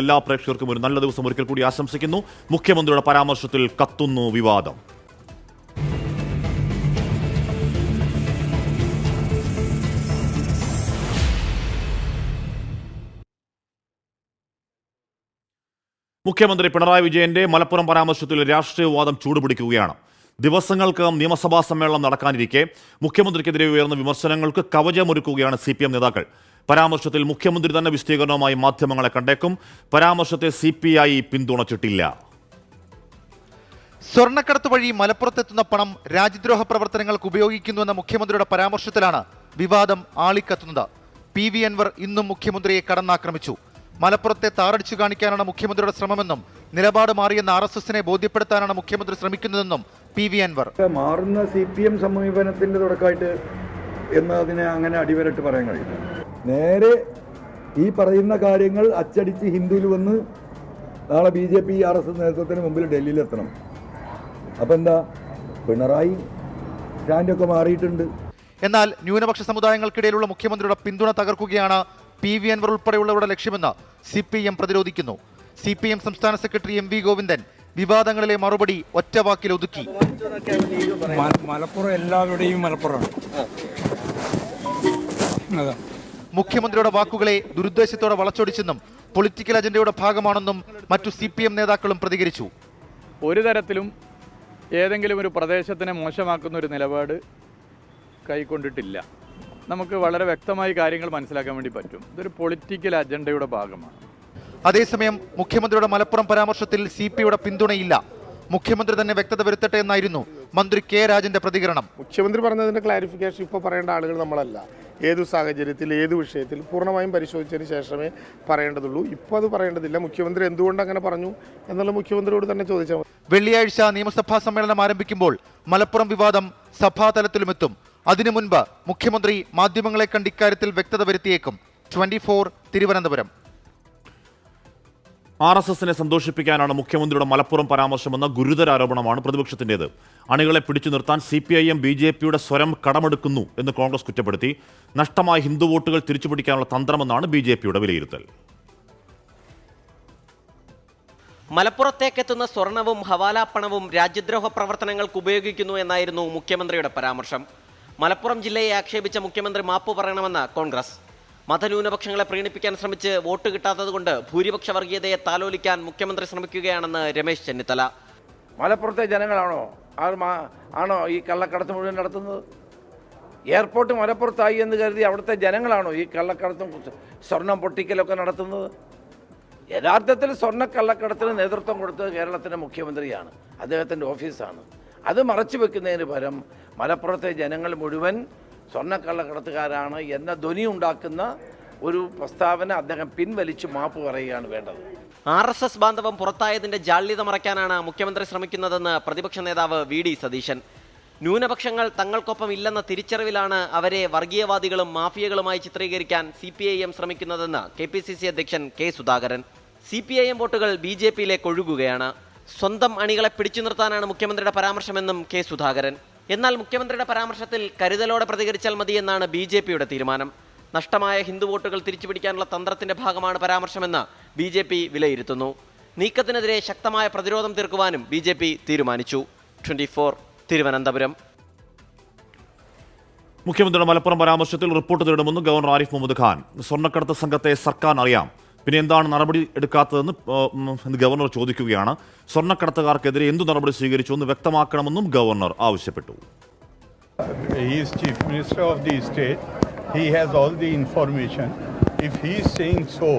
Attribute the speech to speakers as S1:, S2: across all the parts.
S1: എല്ലാ പ്രേക്ഷകർക്കും ഒരു നല്ല ദിവസം ഒരിക്കൽ കൂടി ആശംസിക്കുന്നു. മുഖ്യമന്ത്രിയുടെ പരാമർശത്തിൽ കത്തുന്നു വിവാദം. മുഖ്യമന്ത്രി പിണറായി വിജയന്റെ മലപ്പുറം പരാമർശത്തിൽ രാഷ്ട്രീയ വിവാദം ചൂടുപിടിക്കുകയാണ്. ദിവസങ്ങൾക്കകം നിയമസഭാ സമ്മേളനം നടക്കാനിരിക്കെ മുഖ്യമന്ത്രിക്കെതിരെ ഉയർന്ന വിമർശനങ്ങൾക്ക് കവചമൊരുക്കുകയാണ് CPM നേതാക്കൾ. പരാമർശത്തിൽ മുഖ്യമന്ത്രി തന്നെ വിശദീകരണവുമായി മാധ്യമങ്ങളെ കണ്ടേക്കും. പരാമർശത്തെ CPI പിന്തുണച്ചിട്ടില്ല.
S2: സ്വർണ്ണക്കടത്ത് വഴി മലപ്പുറത്തെത്തുന്ന പണം രാജ്യദ്രോഹ പ്രവർത്തനങ്ങൾക്ക് ഉപയോഗിക്കുന്നുവെന്ന മുഖ്യമന്ത്രിയുടെ പരാമർശത്തിലാണ് വിവാദം ആളിക്കത്തുന്നത്. PV അൻവർ ഇന്നും മുഖ്യമന്ത്രിയെ കടന്നാക്രമിച്ചു. മലപ്പുറത്തെ താറടിച്ചു കാണിക്കാനാണ് മുഖ്യമന്ത്രിയുടെ ശ്രമമെന്നും നിലപാട് മാറിയെന്ന RSSനെ ബോധ്യപ്പെടുത്താനാണ് മുഖ്യമന്ത്രി ശ്രമിക്കുന്നതെന്നും PV അൻവർ.
S3: മാറുന്ന CPM സമീപനത്തിന്റെ തുടക്കമായിട്ട് എന്നതിനെ അങ്ങനെ അടിവരട്ട് പറയാൻ കഴിയില്ല. നേരെ ഈ പറയുന്ന കാര്യങ്ങൾ അച്ചടിച്ച് ഹിന്ദുവിൽ വന്ന് നാളെ BJP RSS നേതൃത്വത്തിന് മുമ്പിൽ ഡൽഹിയിലെത്തണം. അപ്പം എന്താ, പിണറായി സ്റ്റാൻഡൊക്കെ മാറിയിട്ടുണ്ട്.
S2: എന്നാൽ ന്യൂനപക്ഷ സമുദായങ്ങൾക്കിടയിലുള്ള മുഖ്യമന്ത്രിയുടെ പിന്തുണ തകർക്കുകയാണ് PV അൻവർ ഉൾപ്പെടെയുള്ളവരുടെ ലക്ഷ്യമെന്ന് CPM പ്രതിരോധിക്കുന്നു. CPM സംസ്ഥാന സെക്രട്ടറി MV ഗോവിന്ദൻ വിവാദങ്ങളിലെ മറുപടി ഒറ്റവാക്കിൽ ഒതുക്കി.
S4: മലപ്പുറം എല്ലാവരുടെയും മലപ്പുറമാണ്.
S2: മുഖ്യമന്ത്രിയുടെ വാക്കുകളെ ദുരുദ്ദേശത്തോടെ വളച്ചൊടിച്ചെന്നും പൊളിറ്റിക്കൽ അജണ്ടയുടെ ഭാഗമാണെന്നും മറ്റു CPM നേതാക്കളും പ്രതികരിച്ചു.
S5: ഒരു തരത്തിലും ഏതെങ്കിലും ഒരു പ്രദേശത്തിനെ മോശമാക്കുന്ന ഒരു നിലപാട് കൈക്കൊണ്ടിട്ടില്ല. നമുക്ക് വളരെ വ്യക്തമായി കാര്യങ്ങൾ മനസ്സിലാക്കാൻ വേണ്ടി പറ്റും. ഇതൊരു പൊളിറ്റിക്കൽ അജണ്ടയുടെ ഭാഗമാണ്.
S2: അതേസമയം മുഖ്യമന്ത്രിയുടെ മലപ്പുറം പരാമർശത്തിൽ CPയുടെ പിന്തുണയില്ല. മുഖ്യമന്ത്രി തന്നെ വ്യക്തത വരുത്തട്ടെ എന്നായിരുന്നു മന്ത്രി K രാജന്റെ പ്രതികരണം.
S6: മുഖ്യമന്ത്രി പറഞ്ഞതിന്റെ ക്ലാരിഫിക്കേഷൻ ഇപ്പോൾ പറയേണ്ട ആളുകൾ നമ്മളല്ല. ഏതു സാഹചര്യത്തിൽ ഏതു വിഷയത്തിൽ പൂർണ്ണമായും പരിശോധിച്ചതിന് ശേഷമേ പറയേണ്ടതുള്ളൂ. ഇപ്പോൾ അത് പറയേണ്ടതില്ല. മുഖ്യമന്ത്രി എന്തുകൊണ്ട് അങ്ങനെ പറഞ്ഞു എന്നുള്ള മുഖ്യമന്ത്രിയോട് തന്നെ ചോദിച്ചാൽ മതി.
S2: വെള്ളിയാഴ്ച നിയമസഭാ സമ്മേളനം ആരംഭിക്കുമ്പോൾ മലപ്പുറം വിവാദം സഭാതലത്തിലുമെത്തും. അതിനു മുൻപ് മുഖ്യമന്ത്രി മാധ്യമങ്ങളെ കണ്ട് ഇക്കാര്യത്തിൽ വ്യക്തത വരുത്തിയേക്കും. 24 തിരുവനന്തപുരം.
S1: RSSനെ സന്തോഷിപ്പിക്കാനാണ് മുഖ്യമന്ത്രിയുടെ മലപ്പുറം പരാമർശമെന്ന ഗുരുതര ആരോപണമാണ് പ്രതിപക്ഷത്തിൻ്റേത്. അണികളെ പിടിച്ചു നിർത്താൻ CPIM BJPയുടെ സ്വരം കടമെടുക്കുന്നു എന്ന് കോൺഗ്രസ് കുറ്റപ്പെടുത്തി. നഷ്ടമായ ഹിന്ദു വോട്ടുകൾ തിരിച്ചുപിടിക്കാനുള്ള തന്ത്രമെന്നാണ് BJPയുടെ വിലയിരുത്തൽ.
S7: മലപ്പുറത്തേക്കെത്തുന്ന സ്വർണവും ഹവാലാപ്പണവും രാജ്യദ്രോഹ പ്രവർത്തനങ്ങൾക്ക് ഉപയോഗിക്കുന്നു എന്നായിരുന്നു മുഖ്യമന്ത്രിയുടെ പരാമർശം. മലപ്പുറം ജില്ലയെ ആക്ഷേപിച്ച മുഖ്യമന്ത്രി മാപ്പ് പറയണമെന്ന് കോൺഗ്രസ്. മതന്യൂനപക്ഷങ്ങളെ പ്രീണിപ്പിക്കാൻ ശ്രമിച്ച് വോട്ട് കിട്ടാത്തതുകൊണ്ട് ഭൂരിപക്ഷ വർഗീയതയെ താലോലിക്കാൻ മുഖ്യമന്ത്രി ശ്രമിക്കുകയാണെന്ന് രമേശ് ചെന്നിത്തല.
S8: മലപ്പുറത്തെ ജനങ്ങളാണോ ആണോ ഈ കള്ളക്കടത്ത് മുഴുവൻ നടത്തുന്നത്? എയർപോർട്ട് മലപ്പുറത്തായി എന്ന് കരുതി അവിടുത്തെ ജനങ്ങളാണോ ഈ കള്ളക്കടത്തും സ്വർണം പൊട്ടിക്കലൊക്കെ നടത്തുന്നത്? യഥാർത്ഥത്തിൽ സ്വർണ്ണക്കള്ളക്കടത്തിന് നേതൃത്വം കൊടുത്തത് കേരളത്തിൻ്റെ മുഖ്യമന്ത്രിയാണ്, അദ്ദേഹത്തിൻ്റെ ഓഫീസാണ്. അത് മറച്ചു വെക്കുന്നതിന് പകരം മലപ്പുറത്തെ ജനങ്ങൾ മുഴുവൻ സ്വർണ്ണക്കള്ളക്കടത്തുകാരാണ് എന്ന ധ്വനി ഉണ്ടാക്കുന്ന ഒരു പ്രസ്താവന അദ്ദേഹം പിൻവലിച്ച് മാപ്പ് പറയുകയാണ് വേണ്ടത്.
S7: RSS ബാന്ധവം പുറത്തായതിന്റെ ജാള്യത മറയ്ക്കാനാണ് മുഖ്യമന്ത്രി ശ്രമിക്കുന്നതെന്ന് പ്രതിപക്ഷ നേതാവ് VD സതീശൻ. ന്യൂനപക്ഷങ്ങൾ തങ്ങൾക്കൊപ്പം ഇല്ലെന്ന തിരിച്ചറിവിലാണ് അവരെ വർഗീയവാദികളും മാഫിയകളുമായി ചിത്രീകരിക്കാൻ CPIM ശ്രമിക്കുന്നതെന്ന് KPCC അധ്യക്ഷൻ K സുധാകരൻ. CPIM വോട്ടുകൾ BJPയിലേക്ക് ഒഴുകുകയാണ്. സ്വന്തം അണികളെ പിടിച്ചു നിർത്താനാണ് മുഖ്യമന്ത്രിയുടെ പരാമർശമെന്നും K സുധാകരൻ. എന്നാൽ മുഖ്യമന്ത്രിയുടെ പരാമർശത്തിൽ കരുതലോടെ പ്രതികരിച്ചാൽ മതിയെന്നാണ് BJPയുടെ തീരുമാനം. നഷ്ടമായ ഹിന്ദു വോട്ടുകൾ തിരിച്ചുപിടിക്കാനുള്ള തന്ത്രത്തിന്റെ ഭാഗമാണ് പരാമർശമെന്ന് BJP വിലയിരുത്തുന്നു. നീക്കത്തിനെതിരെ ശക്തമായ പ്രതിരോധം തീർക്കുവാനും BJP തീരുമാനിച്ചു. 24 തിരുവനന്തപുരം.
S1: മുഖ്യമന്ത്രിയുടെ മലപ്പുറം പരാമർശത്തിൽ റിപ്പോർട്ട് തേടുമെന്ന് ഗവർണർ ആരിഫ് മുഹമ്മദ് ഖാൻ. സ്വർണ്ണക്കടത്ത് സംഘത്തെ സർക്കാരിന് അറിയാം, പിന്നെ എന്താണ് നടപടി എടുക്കാത്തതെന്ന് ഗവർണർ ചോദിക്കുകയാണ്. സ്വർണ്ണക്കടത്തുകാർക്കെതിരെ എന്തു നടപടി സ്വീകരിച്ചു എന്ന് വ്യക്തമാക്കണമെന്നും ഗവർണർ ആവശ്യപ്പെട്ടു.
S9: He is Chief Minister of the state. He has all the information. If he is saying so,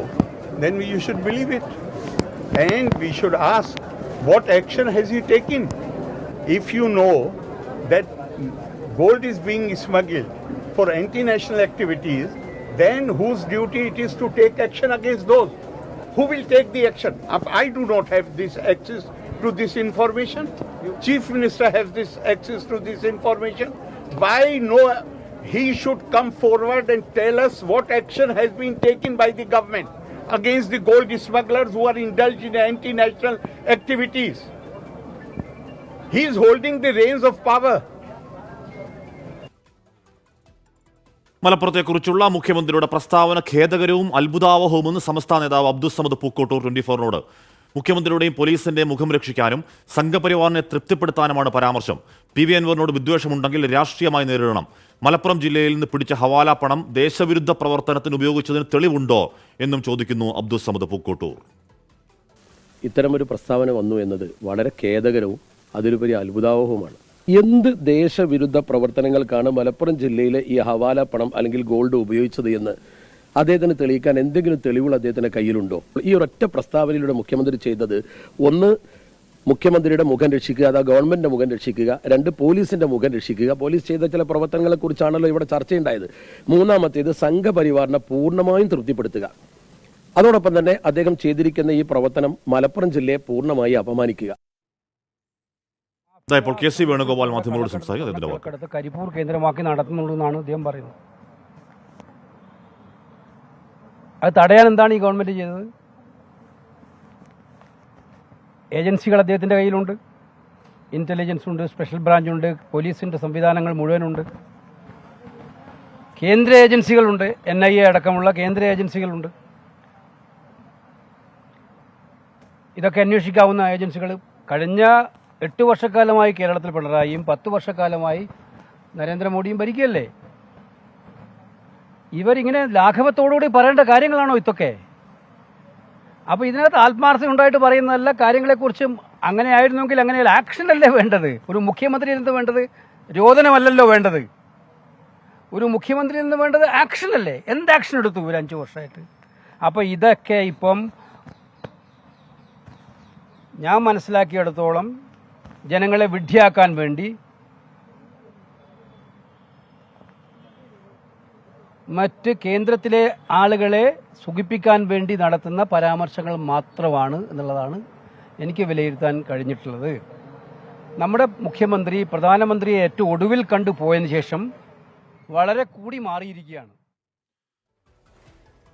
S9: then you should believe it. And we should ask, what action has he taken? If you know that gold is being smuggled for anti-national activities, then whose duty it is to take action against those? Who will take the action? I do not have this access to this information. Chief Minister has this access to this information. Why no? He should come forward and tell us what action has been taken by the government against the gold smugglers who are indulged in anti-national activities. He is holding the reins of power.
S1: മലപ്പുറത്തെക്കുറിച്ചുള്ള മുഖ്യമന്ത്രിയുടെ പ്രസ്താവന ഖേദകരവും അത്ഭുതാവഹവുമെന്ന് സംസ്ഥാന നേതാവ് അബ്ദുസ്സമദ് പൂക്കോട്ടൂർ 24-നോട്. മുഖ്യമന്ത്രിയുടെയും പോലീസിന്റെയും മുഖം രക്ഷിക്കാനും സംഘപരിവാറിനെ തൃപ്തിപ്പെടുത്താനുമാണ് പരാമർശം. P V അൻവറിനോട് വിദ്വേഷമുണ്ടെങ്കിൽ രാഷ്ട്രീയമായി നേരിടണം. മലപ്പുറം ജില്ലയിൽ നിന്ന് പിടിച്ച ഹവാല പണം ദേശവിരുദ്ധ പ്രവർത്തനത്തിന് ഉപയോഗിച്ചതിന് തെളിവുണ്ടോ എന്നും ചോദിക്കുന്നു അബ്ദുസ്സമദ് പൂക്കോട്ടൂർ.
S4: ഇത്തരമൊരു പ്രസ്താവന വന്നു എന്നത് വളരെ ഖേദകരവും അതിലുപരി അത്ഭുതാവഹവുമാണ്. എന്ത് ദേശവിരുദ്ധ പ്രവർത്തനങ്ങൾക്കാണ് മലപ്പുറം ജില്ലയിലെ ഈ ഹവാല പണം അല്ലെങ്കിൽ ഗോൾഡ് ഉപയോഗിച്ചത് എന്ന് അദ്ദേഹത്തിന് തെളിയിക്കാൻ എന്തെങ്കിലും തെളിവുകൾ അദ്ദേഹത്തിന്റെ കയ്യിലുണ്ടോ? ഈ ഒരൊറ്റ പ്രസ്താവനയിലൂടെ മുഖ്യമന്ത്രി ചെയ്തത്, ഒന്ന്, മുഖ്യമന്ത്രിയുടെ മുഖം രക്ഷിക്കുക, അതാ ഗവൺമെന്റിന്റെ മുഖം രക്ഷിക്കുക. രണ്ട്, പോലീസിന്റെ മുഖം രക്ഷിക്കുക. പോലീസ് ചെയ്ത ചില പ്രവർത്തനങ്ങളെ കുറിച്ചാണല്ലോ ഇവിടെ ചർച്ചയുണ്ടായത്. മൂന്നാമത്തേത്, സംഘപരിവാറിനെ പൂർണ്ണമായും തൃപ്തിപ്പെടുത്തുക. അതോടൊപ്പം തന്നെ അദ്ദേഹം ചെയ്തിരിക്കുന്ന ഈ പ്രവർത്തനം മലപ്പുറം ജില്ലയെ പൂർണ്ണമായി അപമാനിക്കുക.
S1: ഇപ്പോൾ കെ സി വേണുഗോപാൽ മാധ്യമങ്ങളോട് സംസാരിക്കുന്നത്
S10: കരിപ്പൂർ കേന്ദ്രമാക്കി നടത്തുന്നുള്ളൂ എന്നാണ് അദ്ദേഹം പറയുന്നത്. അത് തടയാൻ എന്താണ് ഈ ഗവൺമെന്റ് ചെയ്തത്? ഏജൻസികൾ അദ്ദേഹത്തിൻ്റെ കയ്യിലുണ്ട്. ഇൻ്റലിജൻസ് ഉണ്ട്, സ്പെഷ്യൽ ബ്രാഞ്ചുണ്ട്, പോലീസിൻ്റെ സംവിധാനങ്ങൾ മുഴുവനുണ്ട്. കേന്ദ്ര ഏജൻസികളുണ്ട്, NIA അടക്കമുള്ള കേന്ദ്ര ഏജൻസികളുണ്ട്. ഇതൊക്കെ അന്വേഷിക്കാവുന്ന ഏജൻസികൾ. കഴിഞ്ഞ 8 വർഷക്കാലമായി കേരളത്തിൽ പിണറായിയും 10 വർഷക്കാലമായി നരേന്ദ്രമോദിയും ഭരിക്കുകയല്ലേ. ഇവരിങ്ങനെ ലാഘവത്തോടുകൂടി പറയേണ്ട കാര്യങ്ങളാണോ ഇതൊക്കെ? അപ്പോൾ ഇതിനകത്ത് ആത്മാർത്ഥത ഉണ്ടായിട്ട് പറയുന്നതല്ല. കാര്യങ്ങളെക്കുറിച്ചും അങ്ങനെ ആയിരുന്നെങ്കിൽ അങ്ങനെയല്ല, ആക്ഷനല്ലേ വേണ്ടത്. ഒരു മുഖ്യമന്ത്രിയിൽ നിന്ന് വേണ്ടത് രോദനമല്ലല്ലോ വേണ്ടത്. ഒരു മുഖ്യമന്ത്രിയിൽ നിന്ന് വേണ്ടത് ആക്ഷനല്ലേ. എന്ത് ആക്ഷൻ എടുത്തു ഇവർ 5 വർഷമായിട്ട്? അപ്പോൾ ഇതൊക്കെ ഇപ്പം ഞാൻ മനസ്സിലാക്കിയിടത്തോളം ജനങ്ങളെ വിഡ്ഢിയാക്കാൻ വേണ്ടി മറ്റ് കേന്ദ്രത്തിലെ ആളുകളെ സുഖിപ്പിക്കാൻ വേണ്ടി നടത്തുന്ന പരാമർശങ്ങൾ മാത്രമാണ് എന്നുള്ളതാണ് എനിക്ക് വിലയിരുത്താൻ കഴിഞ്ഞിട്ടുള്ളത്. നമ്മുടെ മുഖ്യമന്ത്രി പ്രധാനമന്ത്രിയെ ഏറ്റവും ഒടുവിൽ കണ്ടുപോയതിനു ശേഷം വളരെ കൂടി മാറിയിരിക്കുകയാണ്.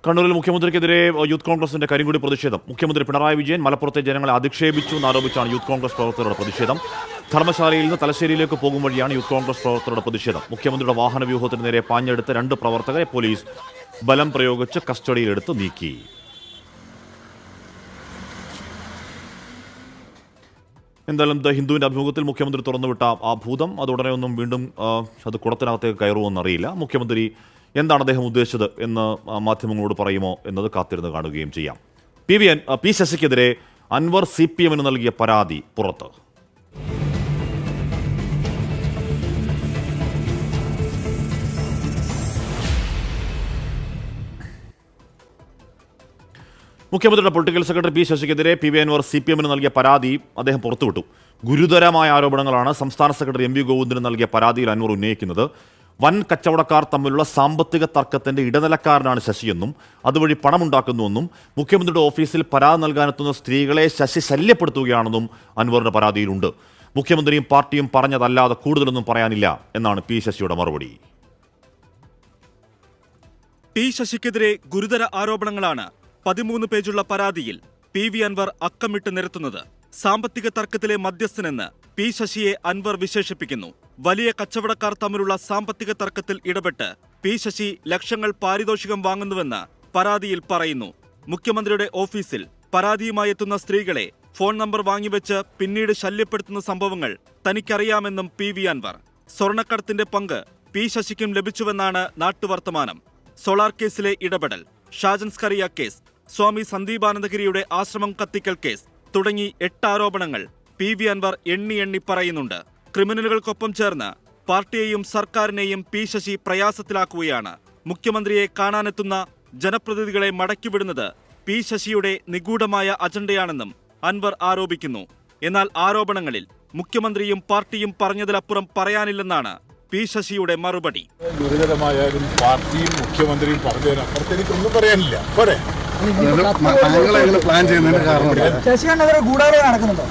S1: കണ്ണൂരിൽ മുഖ്യമന്ത്രിക്കെതിരെ യൂത്ത് കോൺഗ്രസിന്റെ കരിങ്കൊടി പ്രതിഷേധം. മുഖ്യമന്ത്രി പിണറായി വിജയൻ മലപ്പുറത്തെ ജനങ്ങളെ അധിക്ഷേപിച്ചു എന്നാരോപിച്ചാണ് യൂത്ത് കോൺഗ്രസ് പ്രവർത്തകരുടെ പ്രതിഷേധം. ധർമ്മശാലയിൽ നിന്ന് തലശ്ശേരിയിലേക്ക് പോകും വഴിയാണ് യൂത്ത് കോൺഗ്രസ് പ്രവർത്തകരുടെ പ്രതിഷേധം. മുഖ്യമന്ത്രിയുടെ വാഹന വ്യൂഹത്തിന് നേരെ പാഞ്ഞെടുത്ത 2 പ്രവർത്തകരെ പോലീസ് ബലം പ്രയോഗിച്ച് കസ്റ്റഡിയിലെടുത്ത് നീക്കി. എന്തായാലും ദ ഹിന്ദുവിന്റെ അഭിമുഖത്തിൽ മുഖ്യമന്ത്രി തുറന്നുവിട്ട ആ ഭൂതം അത് ഉടനെ ഒന്നും വീണ്ടും അത് കുടത്തിനകത്തേക്ക് കയറുമെന്നറിയില്ല. മുഖ്യമന്ത്രി എന്താണ് അദ്ദേഹം ഉദ്ദേശിച്ചത് എന്ന് മാധ്യമങ്ങളോട് പറയുമോ എന്നത് കാത്തിരുന്ന് കാണുകയും ചെയ്യാം. പി ശശിക്കെതിരെ അൻവർ CPM-ന് നൽകിയ പരാതി പുറത്ത്. മുഖ്യമന്ത്രിയുടെ പൊളിറ്റിക്കൽ സെക്രട്ടറി പി ശശിക്കെതിരെ PV അൻവർ CPM-ന് നൽകിയ പരാതി അദ്ദേഹം പുറത്തുവിട്ടു. ഗുരുതരമായ ആരോപണങ്ങളാണ് സംസ്ഥാന സെക്രട്ടറി MV ഗോവിന്ദന് നൽകിയ പരാതിയിൽ അൻവർ ഉന്നയിക്കുന്നത്. വൻ കച്ചവടക്കാർ തമ്മിലുള്ള സാമ്പത്തിക തർക്കത്തിന്റെ ഇടനിലക്കാരനാണ് ശശിയെന്നും അതുവഴി പണമുണ്ടാക്കുന്നുവെന്നും മുഖ്യമന്ത്രിയുടെ ഓഫീസിൽ പരാതി നൽകാനെത്തുന്ന സ്ത്രീകളെ ശശി ശല്യപ്പെടുത്തുകയാണെന്നും അൻവറിന്റെ പരാതിയിലുണ്ട്. മുഖ്യമന്ത്രിയും പാർട്ടിയും പറഞ്ഞതല്ലാതെ കൂടുതലൊന്നും പറയാനില്ല എന്നാണ് പി ശശിയുടെ മറുപടി.
S11: പി ശശിക്കെതിരെ ഗുരുതര ആരോപണങ്ങളാണ് 13 പേജുള്ള പരാതിയിൽ PV അൻവർ അക്കമിട്ട് നിരത്തുന്നത്. സാമ്പത്തിക തർക്കത്തിലെ മധ്യസ്ഥനെന്ന് പി ശശിയെ അൻവർ വിശേഷിപ്പിക്കുന്നു. വലിയ കച്ചവടക്കാർ തമ്മിലുള്ള സാമ്പത്തിക തർക്കത്തിൽ ഇടപെട്ട് പി ശശി ലക്ഷങ്ങൾ പാരിതോഷികം വാങ്ങുന്നുവെന്ന് പരാതിയിൽ പറയുന്നു. മുഖ്യമന്ത്രിയുടെ ഓഫീസിൽ പരാതിയുമായി എത്തുന്ന സ്ത്രീകളെ ഫോൺ നമ്പർ വാങ്ങിവെച്ച് പിന്നീട് ശല്യപ്പെടുത്തുന്ന സംഭവങ്ങൾ തനിക്കറിയാമെന്നും PV അൻവർ. സ്വർണ്ണക്കടത്തിന്റെ പങ്ക് പി ശശിക്കും ലഭിച്ചുവെന്നാണ് നാട്ടുവർത്തമാനം. സോളാർ കേസിലെ ഇടപെടൽ, ഷാജൻ സ്കറിയ കേസ്, സ്വാമി സന്ദീപാനന്ദഗിരിയുടെ ആശ്രമം കത്തിക്കൽ കേസ് തുടങ്ങി 8 ആരോപണങ്ങൾ PV അൻവർ എണ്ണി പറയുന്നുണ്ട്. ക്രിമിനലുകൾക്കൊപ്പം ചേർന്ന് പാർട്ടിയെയും സർക്കാരിനെയും പി ശശി പ്രയാസത്തിലാക്കുകയാണ്. മുഖ്യമന്ത്രിയെ കാണാനെത്തുന്ന ജനപ്രതിനിധികളെ മടക്കിവിടുന്നത് പി ശശിയുടെ നിഗൂഢമായ അജണ്ടയാണെന്നും അൻവർ ആരോപിക്കുന്നു. എന്നാൽ ആരോപണങ്ങളിൽ മുഖ്യമന്ത്രിയും പാർട്ടിയും പറഞ്ഞതിലപ്പുറം പറയാനില്ലെന്നാണ് പി ശശിയുടെ മറുപടി.
S12: ഗുരുതരമായാലും പാർട്ടിയും മുഖ്യമന്ത്രിയും പറഞ്ഞതിനപ്പുറത്ത് എനിക്കൊന്നും പറയാനില്ല. പ്ലാൻ ചെയ്യുന്നതിന് കാരണം
S10: ശശികണ്ഠനെതിരെ ഗൂഢാലോചന നടക്കുന്നുണ്ടോ?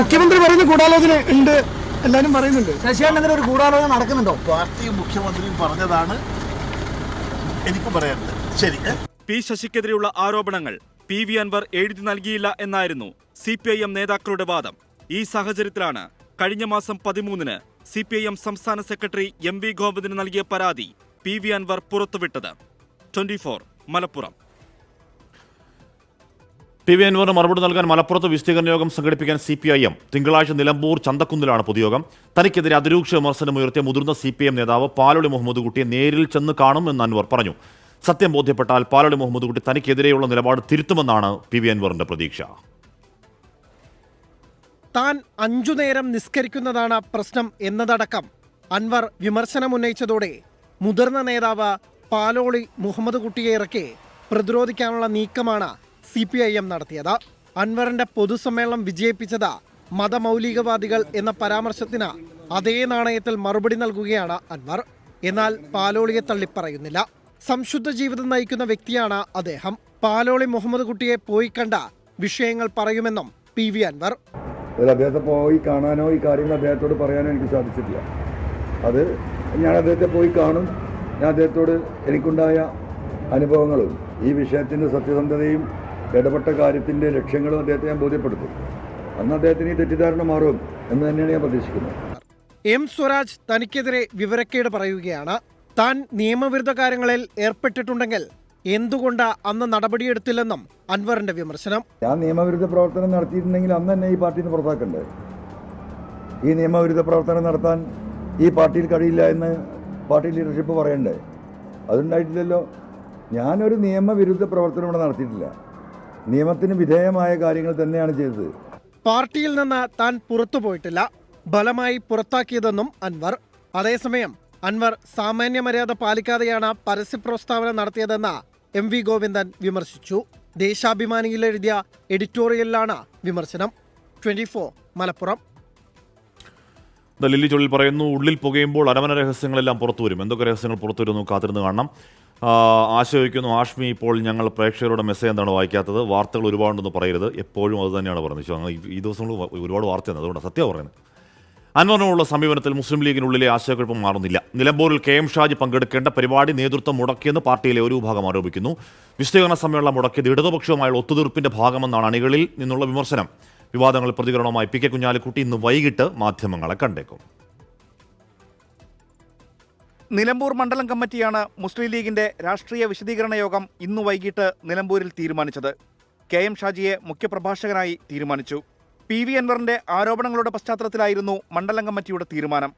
S10: മുഖ്യമന്ത്രി പറയുന്ന ഗൂഢാലോചന ഉണ്ട്, എല്ലാവരും പറയുന്നുണ്ട്. ശശികണ്ഠനെതിരെ ഒരു ഗൂഢാലോചന നടക്കുന്നുണ്ടോ?
S12: പാർട്ടിയും മുഖ്യമന്ത്രിയും പറഞ്ഞതാണ് എനിക്ക് പറയാനുള്ളത്. ശരി.
S11: പി ശശിക്കെതിരെയുള്ള ആരോപണങ്ങൾ PV അൻവർ എഴുതി നൽകിയില്ല എന്നായിരുന്നു CPIM നേതാക്കളുടെ വാദം. ഈ സാഹചര്യത്തിലാണ് കഴിഞ്ഞ മാസം 13-ന് CPIM സംസ്ഥാന സെക്രട്ടറി MV ഗോവിന്ദന് നൽകിയ പരാതി PV അൻവർ പുറത്തുവിട്ടത്. 24 മലപ്പുറം.
S1: PV അൻവറിന് മറുപടി നൽകാൻ മലപ്പുറത്ത് വിശദീകരണ യോഗം സംഘടിപ്പിക്കാൻ CPIM തിങ്കളാഴ്ച നിലമ്പൂർ ചന്തക്കുന്നിലാണ് പൊതുയോഗം. തനിക്കെതിരെ അതിരൂക്ഷ വിമർശനമുയർത്തിയ മുതിർന്ന CPIM നേതാവ് പാലോളി മുഹമ്മദ് കുട്ടിയെ നേരിൽ ചെന്ന് കാണുമെന്ന് അൻവർ പറഞ്ഞു. സത്യം ബോധ്യപ്പെട്ടാൽ പാലോളി മുഹമ്മദ് കുട്ടി തനിക്കെതിരെയുള്ള നിലപാട് തിരുത്തുമെന്നാണ് PV അൻവറിന്റെ പ്രതീക്ഷ.
S13: താൻ 5 നേരം നിസ്കരിക്കുന്നതാണ് പ്രശ്നം എന്നതടക്കം അൻവർ വിമർശനമുന്നയിച്ചതോടെ മുതിർന്ന നേതാവ് പാലോളി മുഹമ്മദ് കുട്ടിയെ ഇറക്കി പ്രതിരോധിക്കാനുള്ള നീക്കമാണ് CPIM നടത്തിയത്. അൻവറിന്റെ പൊതുസമ്മേളനം വിജയിപ്പിച്ചത് മതമൗലികവാദികൾ എന്ന പരാമർശത്തിന് അതേ നാണയത്തിൽ മറുപടി നൽകുകയാണ് അൻവർ. എന്നാൽ പാലോളിയെ തള്ളിപ്പറയുന്നില്ല. സംശുദ്ധ ജീവിതം നയിക്കുന്ന വ്യക്തിയാണ് അദ്ദേഹം. പാലോളി മുഹമ്മദ് കുട്ടിയെ പോയി കണ്ട വിഷയങ്ങൾ പറയുമെന്നും PV അൻവർ.
S3: അദ്ദേഹത്തെ പോയി കാണാനോ ഈ കാര്യങ്ങൾ അദ്ദേഹത്തോട് പറയാനോ എനിക്ക് സാധിച്ചിട്ടില്ല. അത് ഞാൻ അദ്ദേഹത്തെ പോയി കാണും. ഞാൻ അദ്ദേഹത്തോട് എനിക്കുണ്ടായ അനുഭവങ്ങളും ഈ വിഷയത്തിൻ്റെ സത്യസന്ധതയും ഇടപെട്ട കാര്യത്തിൻ്റെ ലക്ഷ്യങ്ങളും അദ്ദേഹത്തെ ഞാൻ ബോധ്യപ്പെടുത്തും. അന്ന് അദ്ദേഹത്തിന് ഈ തെറ്റിദ്ധാരണ മാറും എന്ന് തന്നെയാണ് ഞാൻ പ്രതീക്ഷിക്കുന്നത്.
S13: M സ്വരാജ് തനിക്കെതിരെ വിവരക്കേട് പറയുകയാണ്. താൻ നിയമവിരുദ്ധ കാര്യങ്ങളിൽ ഏർപ്പെട്ടിട്ടുണ്ടെങ്കിൽ എന്തുകൊണ്ട് അന്ന് നടപടിയെടുത്തില്ലെന്നും അൻവറിന്റെ വിമർശനം.
S3: ഞാൻ നിയമവിരുദ്ധ പ്രവർത്തനം നടത്തിയിട്ടുണ്ടെങ്കിൽ അന്ന് തന്നെ ഈ പാർട്ടിയിൽ നിന്ന് പുറത്താക്കണ്ടേ? ഈ നിയമവിരുദ്ധ പ്രവർത്തനം നടത്താൻ ഈ പാർട്ടിയിൽ കഴിയില്ല എന്ന് പാർട്ടി ലീഡർഷിപ്പ് പറയണ്ടേ? അതുണ്ടായിട്ടില്ലല്ലോ. ഞാനൊരു നിയമവിരുദ്ധ പ്രവർത്തനം ഇവിടെ നടത്തിയിട്ടില്ല. നിയമത്തിന് വിധേയമായ കാര്യങ്ങൾ തന്നെയാണ് ചെയ്തത്.
S13: പാർട്ടിയിൽ നിന്ന് താൻ പുറത്തു പോയിട്ടില്ല, ബലമായി പുറത്താക്കിയതെന്നും അൻവർ. അതേസമയം അൻവർ സാമാന്യ മര്യാദ പാലിക്കാതെയാണ് പരസ്യ പ്രസ്താവന നടത്തിയതെന്ന് MV ഗോവിന്ദൻ വിമർശിച്ചു. ദേശാഭിമാനിയിൽ എഴുതിയ എഡിറ്റോറിയലിലാണ് വിമർശനം. 24 മലപ്പുറം.
S1: ലില്ലി ചൊല്ലിൽ പറയുന്നു, ഉള്ളിൽ പുകയുമ്പോൾ അരമന രഹസ്യങ്ങളെല്ലാം പുറത്തു വരും. എന്തൊക്കെ രഹസ്യങ്ങൾ പുറത്തു വരുന്നു കാത്തിരുന്ന് കാണണം. ആശയിക്കുന്നു ആഷ്മി, ഇപ്പോൾ ഞങ്ങൾ പ്രേക്ഷകരുടെ മെസ്സേജ് എന്താണ് വായിക്കാത്തത്? വാർത്തകൾ ഒരുപാടുണ്ടെന്ന് പറയരുത്. എപ്പോഴും അത് തന്നെയാണ് പറഞ്ഞത്. ഈ ദിവസങ്ങൾ ഒരുപാട് വാർത്തയാണ്, അതുകൊണ്ടാണ് സത്യം പറയുന്നത്. അൻവറിനോടുള്ള സമീപനത്തിൽ മുസ്ലിം ലീഗിനുള്ളിലെ ആശയക്കുഴപ്പം മാറുന്നില്ല. നിലമ്പൂരിൽ KM ഷാജി പങ്കെടുക്കേണ്ട പരിപാടി നേതൃത്വം മുടക്കിയെന്ന് പാർട്ടിയിലെ ഒരു വിഭാഗം ആരോപിക്കുന്നു. വിശദീകരണ സമ്മേളനം മുടക്കിയത് ഇടതുപക്ഷവുമായുള്ള ഒത്തുതീർപ്പിന്റെ ഭാഗമെന്നാണ് അണികളിൽ നിന്നുള്ള വിമർശനം. വിവാദങ്ങളിൽ പ്രതികരണവുമായി PK കുഞ്ഞാലിക്കുട്ടി ഇന്ന് വൈകിട്ട് മാധ്യമങ്ങളെ കണ്ടേക്കും.
S2: നിലമ്പൂർ മണ്ഡലം കമ്മിറ്റിയാണ് മുസ്ലിം ലീഗിന്റെ രാഷ്ട്രീയ വിശദീകരണ യോഗം ഇന്ന് വൈകിട്ട് നിലമ്പൂരിൽ തീരുമാനിച്ചത്. KM ഷാജിയെ മുഖ്യപ്രഭാഷകനായി തീരുമാനിച്ചു. PV അൻവറിന്റെ ആരോപണങ്ങളുടെ പശ്ചാത്തലത്തിലായിരുന്നു മണ്ഡലം കമ്മിറ്റിയുടെ തീരുമാനം.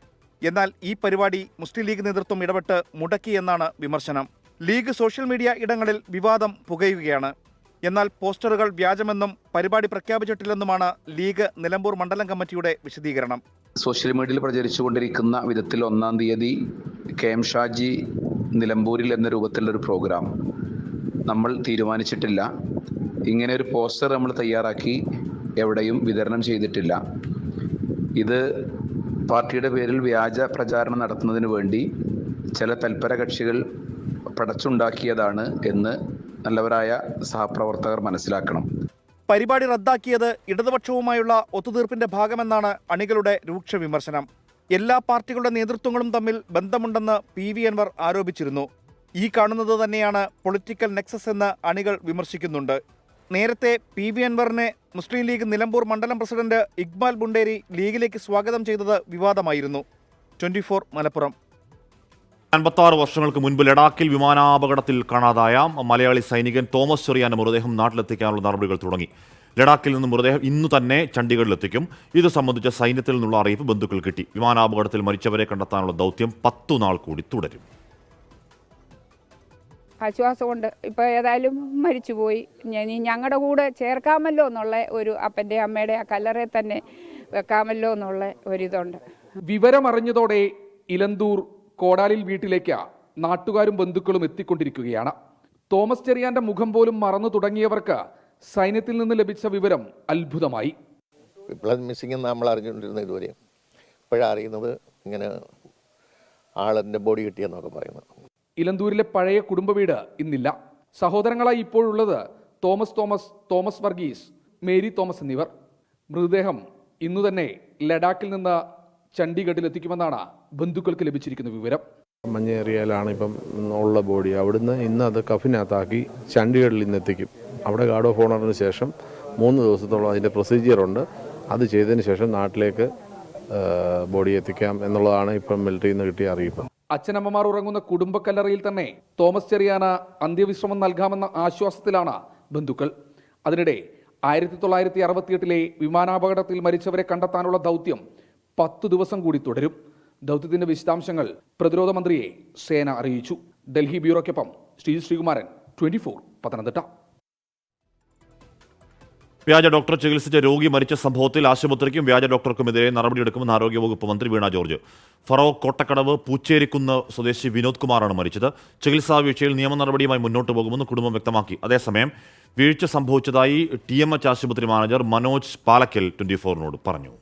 S2: എന്നാൽ ഈ പരിപാടി മുസ്ലിം ലീഗ് നേതൃത്വം ഇടപെട്ട് മുടക്കിയെന്നാണ് വിമർശനം. ലീഗ് സോഷ്യൽ മീഡിയ ഇടങ്ങളിൽ വിവാദം പുകയുകയാണ്. എന്നാൽ പോസ്റ്ററുകൾ വ്യാജമെന്നും പരിപാടി പ്രഖ്യാപിച്ചിട്ടില്ലെന്നുമാണ് ലീഗ് നിലമ്പൂർ മണ്ഡലം കമ്മിറ്റിയുടെ വിശദീകരണം.
S14: സോഷ്യൽ മീഡിയയിൽ പ്രചരിച്ചുകൊണ്ടിരിക്കുന്ന വിധത്തിൽ 1-ാം തീയതി KM ഷാജി നിലമ്പൂരിൽ എന്ന രൂപത്തിലുള്ളൊരു പ്രോഗ്രാം നമ്മൾ തീരുമാനിച്ചിട്ടില്ല. ഇങ്ങനെ ഒരു പോസ്റ്റർ നമ്മൾ തയ്യാറാക്കി എവിടെയും വിതരണം ചെയ്തിട്ടില്ല. ഇത് പാർട്ടിയുടെ പേരിൽ വ്യാജ പ്രചാരണം നടത്തുന്നതിന് വേണ്ടി ചില തൽപര കക്ഷികൾ പടച്ചുണ്ടാക്കിയതാണ് എന്ന് നല്ലവരായ സഹപ്രവർത്തകർ മനസ്സിലാക്കണം.
S2: പരിപാടി റദ്ദാക്കിയത് ഇടതുപക്ഷവുമായുള്ള ഒത്തുതീർപ്പിന്റെ ഭാഗമെന്നാണ് അണികളുടെ രൂക്ഷ വിമർശനം. എല്ലാ പാർട്ടികളുടെ നേതൃത്വങ്ങളും തമ്മിൽ ബന്ധമുണ്ടെന്ന് PV അൻവർ ആരോപിച്ചിരുന്നു. ഈ കാണുന്നത് തന്നെയാണ് പൊളിറ്റിക്കൽ നെക്സസ് എന്ന് അണികൾ വിമർശിക്കുന്നുണ്ട്. നേരത്തെ PV അൻവറിനെ മുസ്ലിം ലീഗ് നിലമ്പൂർ മണ്ഡലം പ്രസിഡന്റ് ഇക്ബാൽ ബുണ്ടേരി ലീഗിലേക്ക് സ്വാഗതം ചെയ്തത് വിവാദമായിരുന്നു. 24 മലപ്പുറം.
S1: 56 വർഷങ്ങൾക്ക് മുൻപ് ലഡാക്കിൽ വിമാനാപകടത്തിൽ കാണാതായ മലയാളി സൈനികൻ തോമസ് ചെറിയാന്റെ മൃതദേഹം നാട്ടിലെത്തിക്കാനുള്ള നടപടികൾ തുടങ്ങി. ലഡാക്കിൽ നിന്ന് മൃതദേഹം ഇന്നു തന്നെ ചണ്ഡീഗഡിലെത്തിക്കും. ഇത് സംബന്ധിച്ച സൈന്യത്തിൽ നിന്നുള്ള അറിയിപ്പ് ബന്ധുക്കൾ കിട്ടി. വിമാനാപകടത്തിൽ മരിച്ചവരെ കണ്ടെത്താനുള്ള ദൗത്യം 10 നാൾ കൂടി തുടരും.
S15: ആശ്വാസമുണ്ട്. ഇപ്പോൾ ഏതായാലും മരിച്ചുപോയി, ഞങ്ങളുടെ കൂടെ ചേർക്കാമല്ലോ എന്നുള്ള ഒരു അപ്പൻ്റെ അമ്മയുടെ ആ കല്ലറെ തന്നെ വെക്കാമല്ലോ എന്നുള്ള ഒരിതുണ്ട്.
S16: വിവരമറിഞ്ഞതോടെ ഇലന്തൂർ കോടാലിൽ വീട്ടിലേക്ക് നാട്ടുകാരും ബന്ധുക്കളും എത്തിക്കൊണ്ടിരിക്കുകയാണ്. തോമസ് ചെറിയാന്റെ മുഖം പോലും മറന്നു തുടങ്ങിയവർക്ക് സൈന്യത്തിൽ നിന്ന് ലഭിച്ച വിവരം അത്ഭുതമായി.
S17: മിസ്സിംഗ് നമ്മൾ അറിഞ്ഞുകൊണ്ടിരുന്ന ഇതുവരെ ഇപ്പോഴാണ് അറിയുന്നത് ഇങ്ങനെ ആളിൻ്റെ ബോഡി കിട്ടിയെന്നൊക്കെ പറയുന്നത്.
S16: ഇലന്തൂരിലെ പഴയ കുടുംബ വീട് ഇന്നില്ല. സഹോദരങ്ങളായി ഇപ്പോഴുള്ളത് തോമസ് വർഗീസ്, മേരി തോമസ് എന്നിവർ. മൃതദേഹം ഇന്നു തന്നെ ലഡാക്കിൽ നിന്ന് ചണ്ഡീഗഡിൽ എത്തിക്കുമെന്നാണ് ബന്ധുക്കൾക്ക് ലഭിച്ചിരിക്കുന്ന വിവരം.
S18: മഞ്ഞേറിയയിലാണ് ഇപ്പം ഉള്ള ബോഡി. അവിടുന്ന് ഇന്ന് അത് കഫിനകത്താക്കി ചണ്ഡീഗഡിൽ ഇന്ന് എത്തിക്കും. അവിടെ ഗാർഡ് ഓഫ് ഓണറിന് ശേഷം 3 ദിവസത്തോളം അതിൻ്റെ പ്രൊസീജിയറുണ്ട്. അത് ചെയ്തതിന് ശേഷം നാട്ടിലേക്ക് ബോഡി എത്തിക്കാം എന്നുള്ളതാണ് ഇപ്പം മിലിറ്ററിയിൽ നിന്ന് കിട്ടിയ അറിയിപ്പ്.
S16: അച്ഛനമ്മമാർ ഉറങ്ങുന്ന കുടുംബക്കല്ലറയിൽ തന്നെ തോമസ് ചെറിയാന് അന്ത്യവിശ്രമം നൽകാമെന്ന ആശ്വാസത്തിലാണ് ബന്ധുക്കൾ. അതിനിടെ 1968 വിമാനാപകടത്തിൽ മരിച്ചവരെ കണ്ടെത്താനുള്ള ദൗത്യം 10 ദിവസം കൂടി തുടരും. ദൗത്യത്തിന്റെ വിശദാംശങ്ങൾ പ്രതിരോധ മന്ത്രിയെ സേന അറിയിച്ചു. ഡൽഹി ബ്യൂറോയ്ക്കൊപ്പം ശ്രീകുമാരൻ, 24 പത്തനംതിട്ട.
S1: വ്യാജ ഡോക്ടർ ചികിത്സിച്ച രോഗി മരിച്ച സംഭവത്തിൽ ആശുപത്രിക്കും വ്യാജ ഡോക്ടർക്കുമെതിരെ നടപടിയെടുക്കുമെന്ന് ആരോഗ്യവകുപ്പ് മന്ത്രി വീണ ജോർജ്. ഫറോക്ക് കോട്ടക്കടവ് പൂച്ചേരിക്കുന്ന് സ്വദേശി വിനോദ് കുമാറാണ് മരിച്ചത്. ചികിത്സാ വീഴ്ചയിൽ നിയമ നടപടിയുമായി മുന്നോട്ട് പോകുമെന്ന് കുടുംബം വ്യക്തമാക്കി. അതേസമയം വീഴ്ച സംഭവിച്ചതായി TMH ആശുപത്രി മാനേജർ മനോജ് പാലക്കൽ 24നോട് പറഞ്ഞു.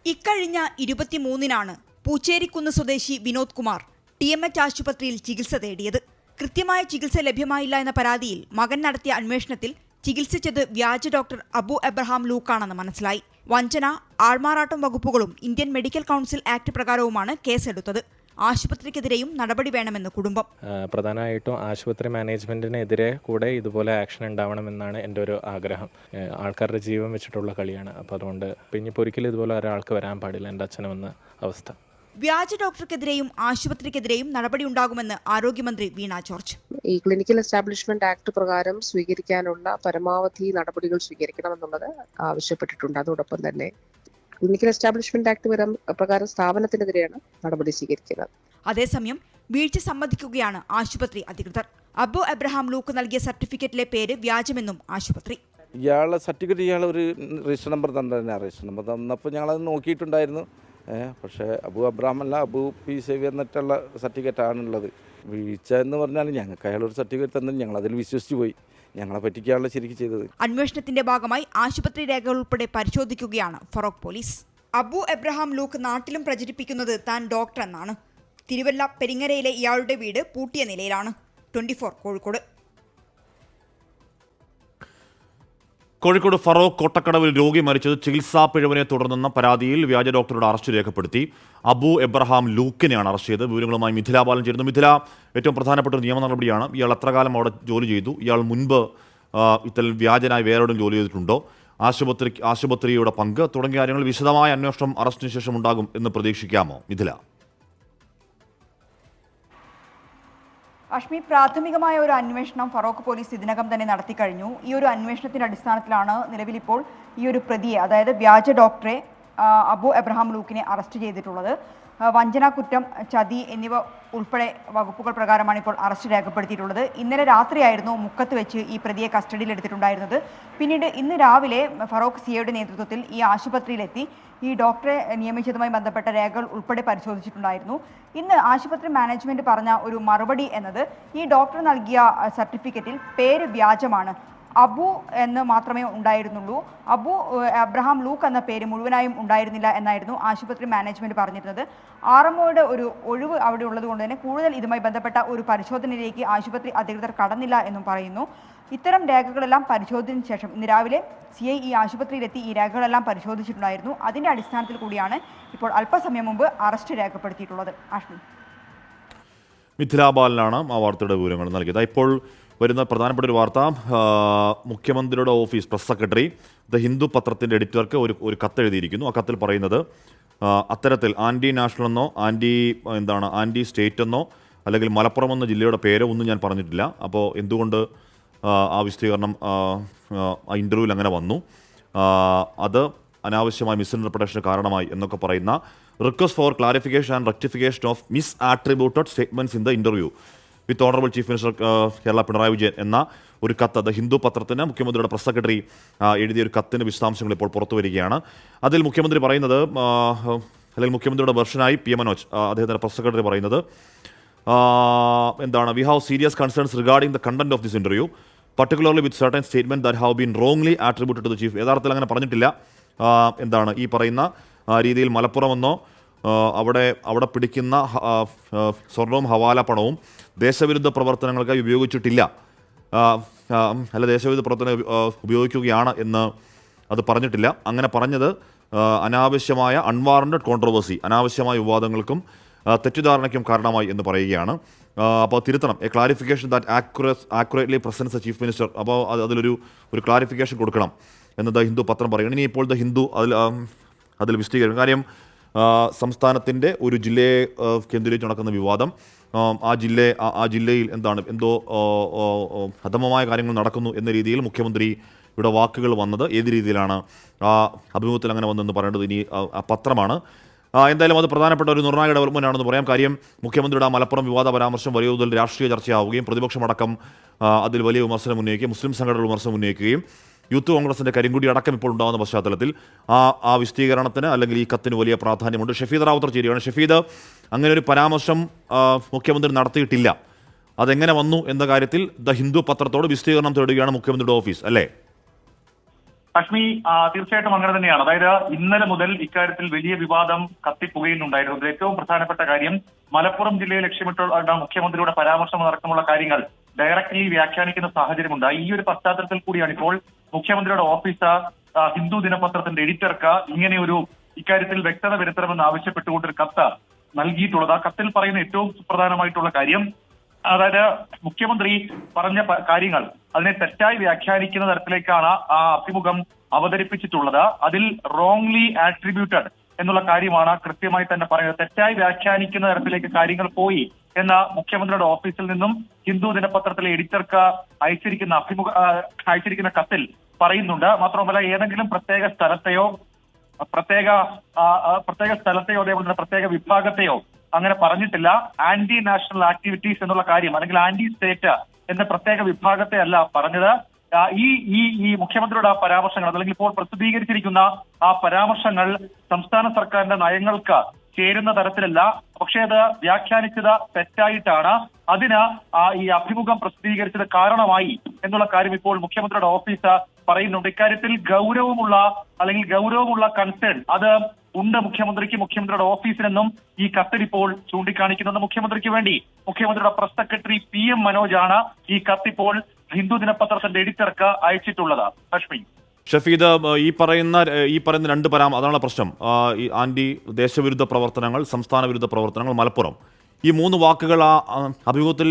S19: ഇക്കഴിഞ്ഞ 23-നാണ് പൂച്ചേരിക്കുന്ന് സ്വദേശി വിനോദ് കുമാർ TMH ആശുപത്രിയിൽ ചികിത്സ തേടിയത്. കൃത്യമായ ചികിത്സ ലഭ്യമായില്ല എന്ന പരാതിയിൽ മകൻ നടത്തിയ അന്വേഷണത്തിൽ ചികിത്സിച്ചത് വ്യാജ ഡോക്ടർ അബു എബ്രഹാം ലൂക്കാണെന്ന് മനസ്സിലായി. വഞ്ചന, ആൾമാറാട്ടം വകുപ്പുകളും ഇന്ത്യൻ മെഡിക്കൽ കൗൺസിൽ ആക്ട് പ്രകാരവുമാണ് കേസെടുത്തത്. ആശുപത്രിക്കെതിരെയും നടപടി വേണമെന്ന് കുടുംബം.
S20: പ്രധാനമായിട്ടും ആശുപത്രി മാനേജ്മെന്റിനെതിരെ കൂടെ ഇതുപോലെ ആക്ഷൻ ഉണ്ടാവണമെന്നാണ് എൻ്റെ ഒരു ആഗ്രഹം. ആൾക്കാരുടെ ജീവൻ വെച്ചിട്ടുള്ള കളിയാണ്. അപ്പോൾ അതുകൊണ്ട് ഇനിയിപ്പോൾ ഒരിക്കലും ഇതുപോലെ ഒരാൾക്ക് വരാൻ പാടില്ല എൻ്റെ അച്ഛനെന്ന അവസ്ഥ.
S19: വ്യാജ ഡോക്ടർക്കെതിരെയും ആശുപത്രിക്കെതിരെയും നടപടിയുണ്ടാകുമെന്ന് ആരോഗ്യമന്ത്രി വീണ ജോർജ്.
S21: ഈ ക്ലിനിക്കൽ എസ്റ്റാബ്ലിഷ്മെന്റ് ആക്ട് പ്രകാരം സ്വീകരിക്കാനുള്ള പരമാവധി നടപടികൾ സ്വീകരിക്കണമെന്നുള്ളത് ആവശ്യപ്പെട്ടിട്ടുണ്ട്. അതോടൊപ്പം തന്നെ ക്ലിനിക്കൽ എസ്റ്റാബ്ലിഷ്മെന്റ് ആക്ട് പ്രകാരം സ്ഥാപനത്തിനെതിരെയാണ് നടപടി സ്വീകരിക്കുന്നത്.
S19: അതേസമയം വീഴ്ച സമ്മതിക്കുകയാണ് ആശുപത്രി അധികൃതർ. അബു എബ്രഹാം ലൂക്ക് നൽകിയ സർട്ടിഫിക്കറ്റിലെ പേര് വ്യാജമെന്നും ആശുപത്രി.
S8: ഇയാളുടെ സർട്ടിഫിക്കറ്റ് ഇയാൾ ഒരു രജിസ്റ്റർ നമ്പർ തന്നെ രജിസ്റ്റർ നമ്പർ തന്നപ്പോൾ ഞങ്ങളത് നോക്കിയിട്ടുണ്ടായിരുന്നു. പക്ഷേ അബു അബ്രഹാം അല്ല, അബു പി സേവ്യർ എന്നിട്ടുള്ള സർട്ടിഫിക്കറ്റാണുള്ളത്. വീഴ്ച എന്ന് പറഞ്ഞാൽ ഞങ്ങൾക്ക് അയാളൊരു സർട്ടിഫിക്കറ്റ് തന്നെ ഞങ്ങൾ അതിൽ വിശ്വസിച്ച് പോയി. ഞങ്ങളെ പറ്റിക്കാനുള്ള ശരിക്കും ചെയ്തത്.
S19: അന്വേഷണത്തിന്റെ ഭാഗമായി ആശുപത്രി രേഖകൾ ഉൾപ്പെടെ പരിശോധിക്കുകയാണ് ഫറോക്ക് പോലീസ്. അബു എബ്രഹാം ലൂക്ക് നാട്ടിലും പ്രചരിപ്പിക്കുന്നത് താൻ ഡോക്ടർ എന്നാണ്. തിരുവല്ല പെരിങ്ങരയിലെ ഇയാളുടെ വീട് പൂട്ടിയ നിലയിലാണ്. 24 കോഴിക്കോട്.
S1: കോഴിക്കോട് ഫറോക്ക് കോട്ടക്കടവിൽ രോഗി മരിച്ചത് ചികിത്സാ പിഴവിനെ തുടർന്നെന്ന പരാതിയിൽ വ്യാജ ഡോക്ടറുടെ അറസ്റ്റ് രേഖപ്പെടുത്തി. അബു എബ്രഹാം ലൂക്കിനെയാണ് അറസ്റ്റ് ചെയ്തത്. വിവരങ്ങളുമായി മിഥില ബാലൻ ചേരുന്നു. മിഥില, ഏറ്റവും പ്രധാനപ്പെട്ട ഒരു നിയമ നടപടിയാണ്. ഇയാൾ എത്ര കാലം അവിടെ ജോലി ചെയ്തു? ഇയാൾ മുൻപ് ഇത്തരം വ്യാജനായി വേറെവിടെയും ജോലി ചെയ്തിട്ടുണ്ടോ? ആശുപത്രിയുടെ പങ്ക് തുടങ്ങിയ കാര്യങ്ങൾ വിശദമായ അന്വേഷണം അറസ്റ്റിന് ശേഷം ഉണ്ടാകും എന്ന് പ്രതീക്ഷിക്കാമോ മിഥില?
S19: അഷ്മി, പ്രാഥമികമായ ഒരു അന്വേഷണം ഫറോക്ക് പോലീസ് ഇതിനകം തന്നെ നടത്തി കഴിഞ്ഞു. ഈ ഒരു അന്വേഷണത്തിന്റെ അടിസ്ഥാനത്തിലാണ് നിലവിലിപ്പോൾ ഈ ഒരു പ്രതിയെ, അതായത് വ്യാജ ഡോക്ടറെ അബു എബ്രഹാം ലൂക്കിനെ അറസ്റ്റ് ചെയ്തിട്ടുള്ളത്. വഞ്ചനാ കുറ്റം, ചതി എന്നിവ ഉൾപ്പെടെ വകുപ്പുകൾ പ്രകാരമാണ് ഇപ്പോൾ അറസ്റ്റ് രേഖപ്പെടുത്തിയിട്ടുള്ളത്. ഇന്നലെ രാത്രിയായിരുന്നു മുക്കത്ത് വെച്ച് ഈ പ്രതിയെ കസ്റ്റഡിയിൽ എടുത്തിട്ടുണ്ടായിരുന്നത്. പിന്നീട് ഇന്ന് രാവിലെ ഫറോക്ക് സിഐയുടെ നേതൃത്വത്തിൽ ഈ ആശുപത്രിയിലെത്തി ഈ ഡോക്ടറെ നിയമിച്ചതുമായി ബന്ധപ്പെട്ട രേഖകൾ ഉൾപ്പെടെ പരിശോധിച്ചിട്ടുണ്ടായിരുന്നു. ഇന്ന് ആശുപത്രി മാനേജ്മെന്റ് പറഞ്ഞ ഒരു മറുപടി എന്നത് ഈ ഡോക്ടർ നൽകിയ സർട്ടിഫിക്കറ്റിൽ പേര് വ്യാജമാണ്. അബു എന്ന് മാത്രമേ ഉണ്ടായിരുന്നുള്ളൂ. അബു എബ്രഹാം ലൂക്ക് എന്ന പേര് മുഴുവനായും ഉണ്ടായിരുന്നില്ല എന്നായിരുന്നു ആശുപത്രി മാനേജ്മെന്റ് പറഞ്ഞിരുന്നത്. RMOയുടെ ഒരു ഒഴിവ് അവിടെ ഉള്ളത് കൊണ്ട് തന്നെ കൂടുതൽ ഇതുമായി ബന്ധപ്പെട്ട ഒരു പരിശോധനയിലേക്ക് ആശുപത്രി അധികൃതർ കടന്നില്ല എന്നും പറയുന്നു. ഇത്തരം രേഖകളെല്ലാം പരിശോധിച്ചതിന് ശേഷം ഇന്ന് രാവിലെ CI ഈ ആശുപത്രിയിലെത്തി ഈ രേഖകളെല്ലാം പരിശോധിച്ചിട്ടുണ്ടായിരുന്നു. അതിന്റെ അടിസ്ഥാനത്തിൽ കൂടിയാണ് ഇപ്പോൾ അല്പസമയം മുമ്പ് അറസ്റ്റ് രേഖപ്പെടുത്തിയിട്ടുള്ളത്. ആഷ്മി,
S1: മിഥില ബാലനാണ് ആ വാർത്തയുടെ വിവരങ്ങൾ നൽകിയത്. ഇപ്പോൾ വരുന്ന പ്രധാനപ്പെട്ട ഒരു വാർത്ത, മുഖ്യമന്ത്രിയുടെ office press secretary the Hindu പത്രത്തിൻ്റെ എഡിറ്റർക്ക് ഒരു കത്തെഴുതിയിരിക്കുന്നു. ആ കത്തിൽ പറയുന്നത് അത്തരത്തിൽ ആൻറ്റി നാഷണൽ എന്നോ ആൻറ്റി സ്റ്റേറ്റ് എന്നോ അല്ലെങ്കിൽ മലപ്പുറം എന്ന ജില്ലയുടെ പേരോ ഒന്നും ഞാൻ പറഞ്ഞിട്ടില്ല. അപ്പോൾ എന്തുകൊണ്ട് ആ വിശദീകരണം ആ ഇൻ്റർവ്യൂവിൽ അങ്ങനെ വന്നു, അത് അനാവശ്യമായ മിസ്ഇൻ്റർപ്രിട്ടേഷന് കാരണമായി എന്നൊക്കെ പറയുന്ന request for clarification and rectification of miss attributed statements in the interview with honourable chief minister Kerala Pinarayi Vijayan എന്ന ഒരു കത്ത്, അത് ഹിന്ദു പത്രത്തിന് മുഖ്യമന്ത്രിയുടെ പ്രസ് സെക്രട്ടറി എഴുതിയ ഒരു കത്തിന് വിശദാംശങ്ങൾ ഇപ്പോൾ പുറത്തു വരികയാണ്. അതിൽ മുഖ്യമന്ത്രി പറയുന്നത്, അല്ലെങ്കിൽ മുഖ്യമന്ത്രിയുടെ വെർഷനായി PM മനോജ് അദ്ദേഹത്തിൻ്റെ പ്രസ് സെക്രട്ടറി പറയുന്നത് we have serious concerns regarding the content of this interview, particularly with certain statement that have been wrongly attributed to the chief. യഥാർത്ഥത്തിൽ അങ്ങനെ പറഞ്ഞിട്ടില്ല. ഈ പറയുന്ന രീതിയിൽ മലപ്പുറമെന്നോ അവിടെ പിടിക്കുന്ന സ്വർണവും ഹവാല പണവും ദേശവിരുദ്ധ പ്രവർത്തനങ്ങൾക്കായി ഉപയോഗിച്ചിട്ടില്ല, അല്ല ദേശവിരുദ്ധ പ്രവർത്തനം ഉപയോഗിക്കുകയാണ് എന്ന് അത് പറഞ്ഞിട്ടില്ല. അങ്ങനെ പറഞ്ഞത് അനാവശ്യമായ അൺവാറണ്ടഡ് കോൺട്രവേഴ്സി, അനാവശ്യമായ വിവാദങ്ങൾക്കും തെറ്റിദ്ധാരണയ്ക്കും കാരണമായി എന്ന് പറയുകയാണ്. അപ്പോൾ തിരുത്തണം, a clarification that accurately presents the chief minister. അപ്പോൾ അതിലൊരു ക്ലാരിഫിക്കേഷൻ കൊടുക്കണം എന്ന് ദ ഹിന്ദു പത്രം പറയുകയാണ്. ഇനി ഇപ്പോൾ ദ ഹിന്ദു അതിൽ വിശദീകരിക്കും. കാര്യം സംസ്ഥാനത്തിൻ്റെ ഒരു ജില്ലയെ കേന്ദ്രീകരിച്ച് നടക്കുന്ന വിവാദം, ആ ജില്ലയിൽ എന്തോ അധമമായ കാര്യങ്ങൾ നടക്കുന്നു എന്ന രീതിയിൽ മുഖ്യമന്ത്രിയുടെ വാക്കുകൾ വന്നത് ഏത് രീതിയിലാണ് ആ അഭിമുഖത്തിൽ അങ്ങനെ വന്നതെന്ന് പറയേണ്ടത് ഇനി പത്രമാണ്. എന്തായാലും അത് പ്രധാനപ്പെട്ട ഒരു നിർണായക ഡെവലപ്മെൻ്റ് ആണെന്ന് പറയാം. കാര്യം മുഖ്യമന്ത്രിയുടെ ആ മലപ്പുറം വിവാദ പരാമർശം വലിയ തോതിൽ രാഷ്ട്രീയ ചർച്ചയാവുകയും പ്രതിപക്ഷമടക്കം അതിൽ വലിയ വിമർശനം ഉന്നയിക്കുകയും മുസ്ലിം സംഘടനകൾ വിമർശനം ഉന്നയിക്കുകയും യൂത്ത് കോൺഗ്രസിൻ്റെ കരിങ്കുടി അടക്കം ഇപ്പോൾ ഉണ്ടാകുന്ന പശ്ചാത്തലത്തിൽ ആ വിശദീകരണത്തിന് അല്ലെങ്കിൽ ഈ കത്തിന് വലിയ പ്രാധാന്യമുണ്ട്. ഷഫീദ് റാവുത്തർ ചേരുകയാണ്. ഷഫീദ്, അങ്ങനെ ഒരു പരാമർശം മുഖ്യമന്ത്രി നടത്തിയിട്ടില്ല, അതെങ്ങനെ വന്നു എന്ന കാര്യത്തിൽ ദ ഹിന്ദു പത്രത്തോട് വിശദീകരണം തേടുകയാണ് മുഖ്യമന്ത്രിയുടെ ഓഫീസ്, അല്ലേ?
S5: ലക്ഷ്മി, തീർച്ചയായിട്ടും അങ്ങനെ തന്നെയാണ്. അതായത് ഇന്നലെ മുതൽ ഇക്കാര്യത്തിൽ വലിയ വിവാദം കത്തിപ്പുകയുന്നുണ്ടായിരുന്നു. അതിൽ ഏറ്റവും പ്രധാനപ്പെട്ട കാര്യം മലപ്പുറം ജില്ലയെ ലക്ഷ്യമിട്ടുള്ള മുഖ്യമന്ത്രിയുടെ പരാമർശം അടക്കമുള്ള കാര്യങ്ങൾ ഡയറക്റ്റ്ലി വ്യാഖ്യാനിക്കുന്ന സാഹചര്യമുണ്ടായി. ഈ ഒരു പശ്ചാത്തലത്തിൽ കൂടിയാണ് ഇപ്പോൾ മുഖ്യമന്ത്രിയുടെ ഓഫീസ് ഹിന്ദു ദിനപത്രത്തിന്റെ എഡിറ്റർക്ക് ഇക്കാര്യത്തിൽ വ്യക്തത വരുത്തണമെന്ന് ആവശ്യപ്പെട്ടുകൊണ്ടൊരു കത്ത് നൽകിയിട്ടുള്ളത്. ആ കത്തിൽ പറയുന്ന ഏറ്റവും സുപ്രധാനമായിട്ടുള്ള കാര്യം, അതായത് മുഖ്യമന്ത്രി പറഞ്ഞ കാര്യങ്ങൾ അതിനെ തെറ്റായി വ്യാഖ്യാനിക്കുന്ന തരത്തിലേക്കാണ് ആ അഭിമുഖം അവതരിപ്പിച്ചിട്ടുള്ളത്. അതിൽ റോങ്ലി ആട്രിബ്യൂട്ടഡ് എന്നുള്ള കാര്യമാണ് കൃത്യമായി തന്നെ പറയുന്നത്. തെറ്റായി വ്യാഖ്യാനിക്കുന്ന തരത്തിലേക്ക് കാര്യങ്ങൾ പോയി എന്ന മുഖ്യമന്ത്രിയുടെ ഓഫീസിൽ നിന്നും ഹിന്ദു ദിനപത്രത്തിലെ എഡിറ്റർക്ക് അയച്ചിരിക്കുന്ന കത്തിൽ പറയുന്നുണ്ട്. മാത്രമല്ല, ഏതെങ്കിലും പ്രത്യേക സ്ഥലത്തെയോ അതേപോലെ പ്രത്യേക വിഭാഗത്തെയോ അങ്ങനെ പറഞ്ഞിട്ടില്ല. ആന്റി നാഷണൽ ആക്ടിവിറ്റീസ് എന്നുള്ള കാര്യം, അല്ലെങ്കിൽ ആന്റി സ്റ്റേറ്റ് എന്ന പ്രത്യേക വിഭാഗത്തെ അല്ല പറഞ്ഞത്. ഈ മുഖ്യമന്ത്രിയുടെ ആ പരാമർശങ്ങൾ, അല്ലെങ്കിൽ ഇപ്പോൾ പ്രസിദ്ധീകരിച്ചിരിക്കുന്ന ആ പരാമർശങ്ങൾ സംസ്ഥാന സർക്കാരിന്റെ നയങ്ങൾക്ക് ചേരുന്ന തരത്തിലല്ല, പക്ഷേ അത് വ്യാഖ്യാനിച്ചത് തെറ്റായിട്ടാണ്. അതിന് ഈ അഭിമുഖം പ്രസിദ്ധീകരിച്ചത് കാരണമായി എന്നുള്ള കാര്യം ഇപ്പോൾ മുഖ്യമന്ത്രിയുടെ ഓഫീസ് പറയുന്നുണ്ട്. ഇക്കാര്യത്തിൽ ഗൗരവമുള്ള കൺസേൺ അത് ഉണ്ട് മുഖ്യമന്ത്രിയുടെ ഓഫീസിനെന്നും ഈ കത്തിൽ ഇപ്പോൾ ചൂണ്ടിക്കാണിക്കുന്നത്. മുഖ്യമന്ത്രിക്ക് വേണ്ടി മുഖ്യമന്ത്രിയുടെ പ്രസ് സെക്രട്ടറി PM മനോജാണ് ഈ കത്തിപ്പോൾ ഹിന്ദു ദിനപത്രത്തിന്റെ എഡിറ്റർക്ക് അയച്ചിട്ടുള്ളത്. ലക്ഷ്മി,
S1: ഷഫീദ്, ഈ പറയുന്ന രണ്ട് അതാണ് പ്രശ്നം. ഈ ആന്റി ദേശവിരുദ്ധ പ്രവർത്തനങ്ങൾ, സംസ്ഥാന വിരുദ്ധ പ്രവർത്തനങ്ങൾ, മലപ്പുറം, ഈ മൂന്ന് വാക്കുകൾ ആ അഭിമുഖത്തിൽ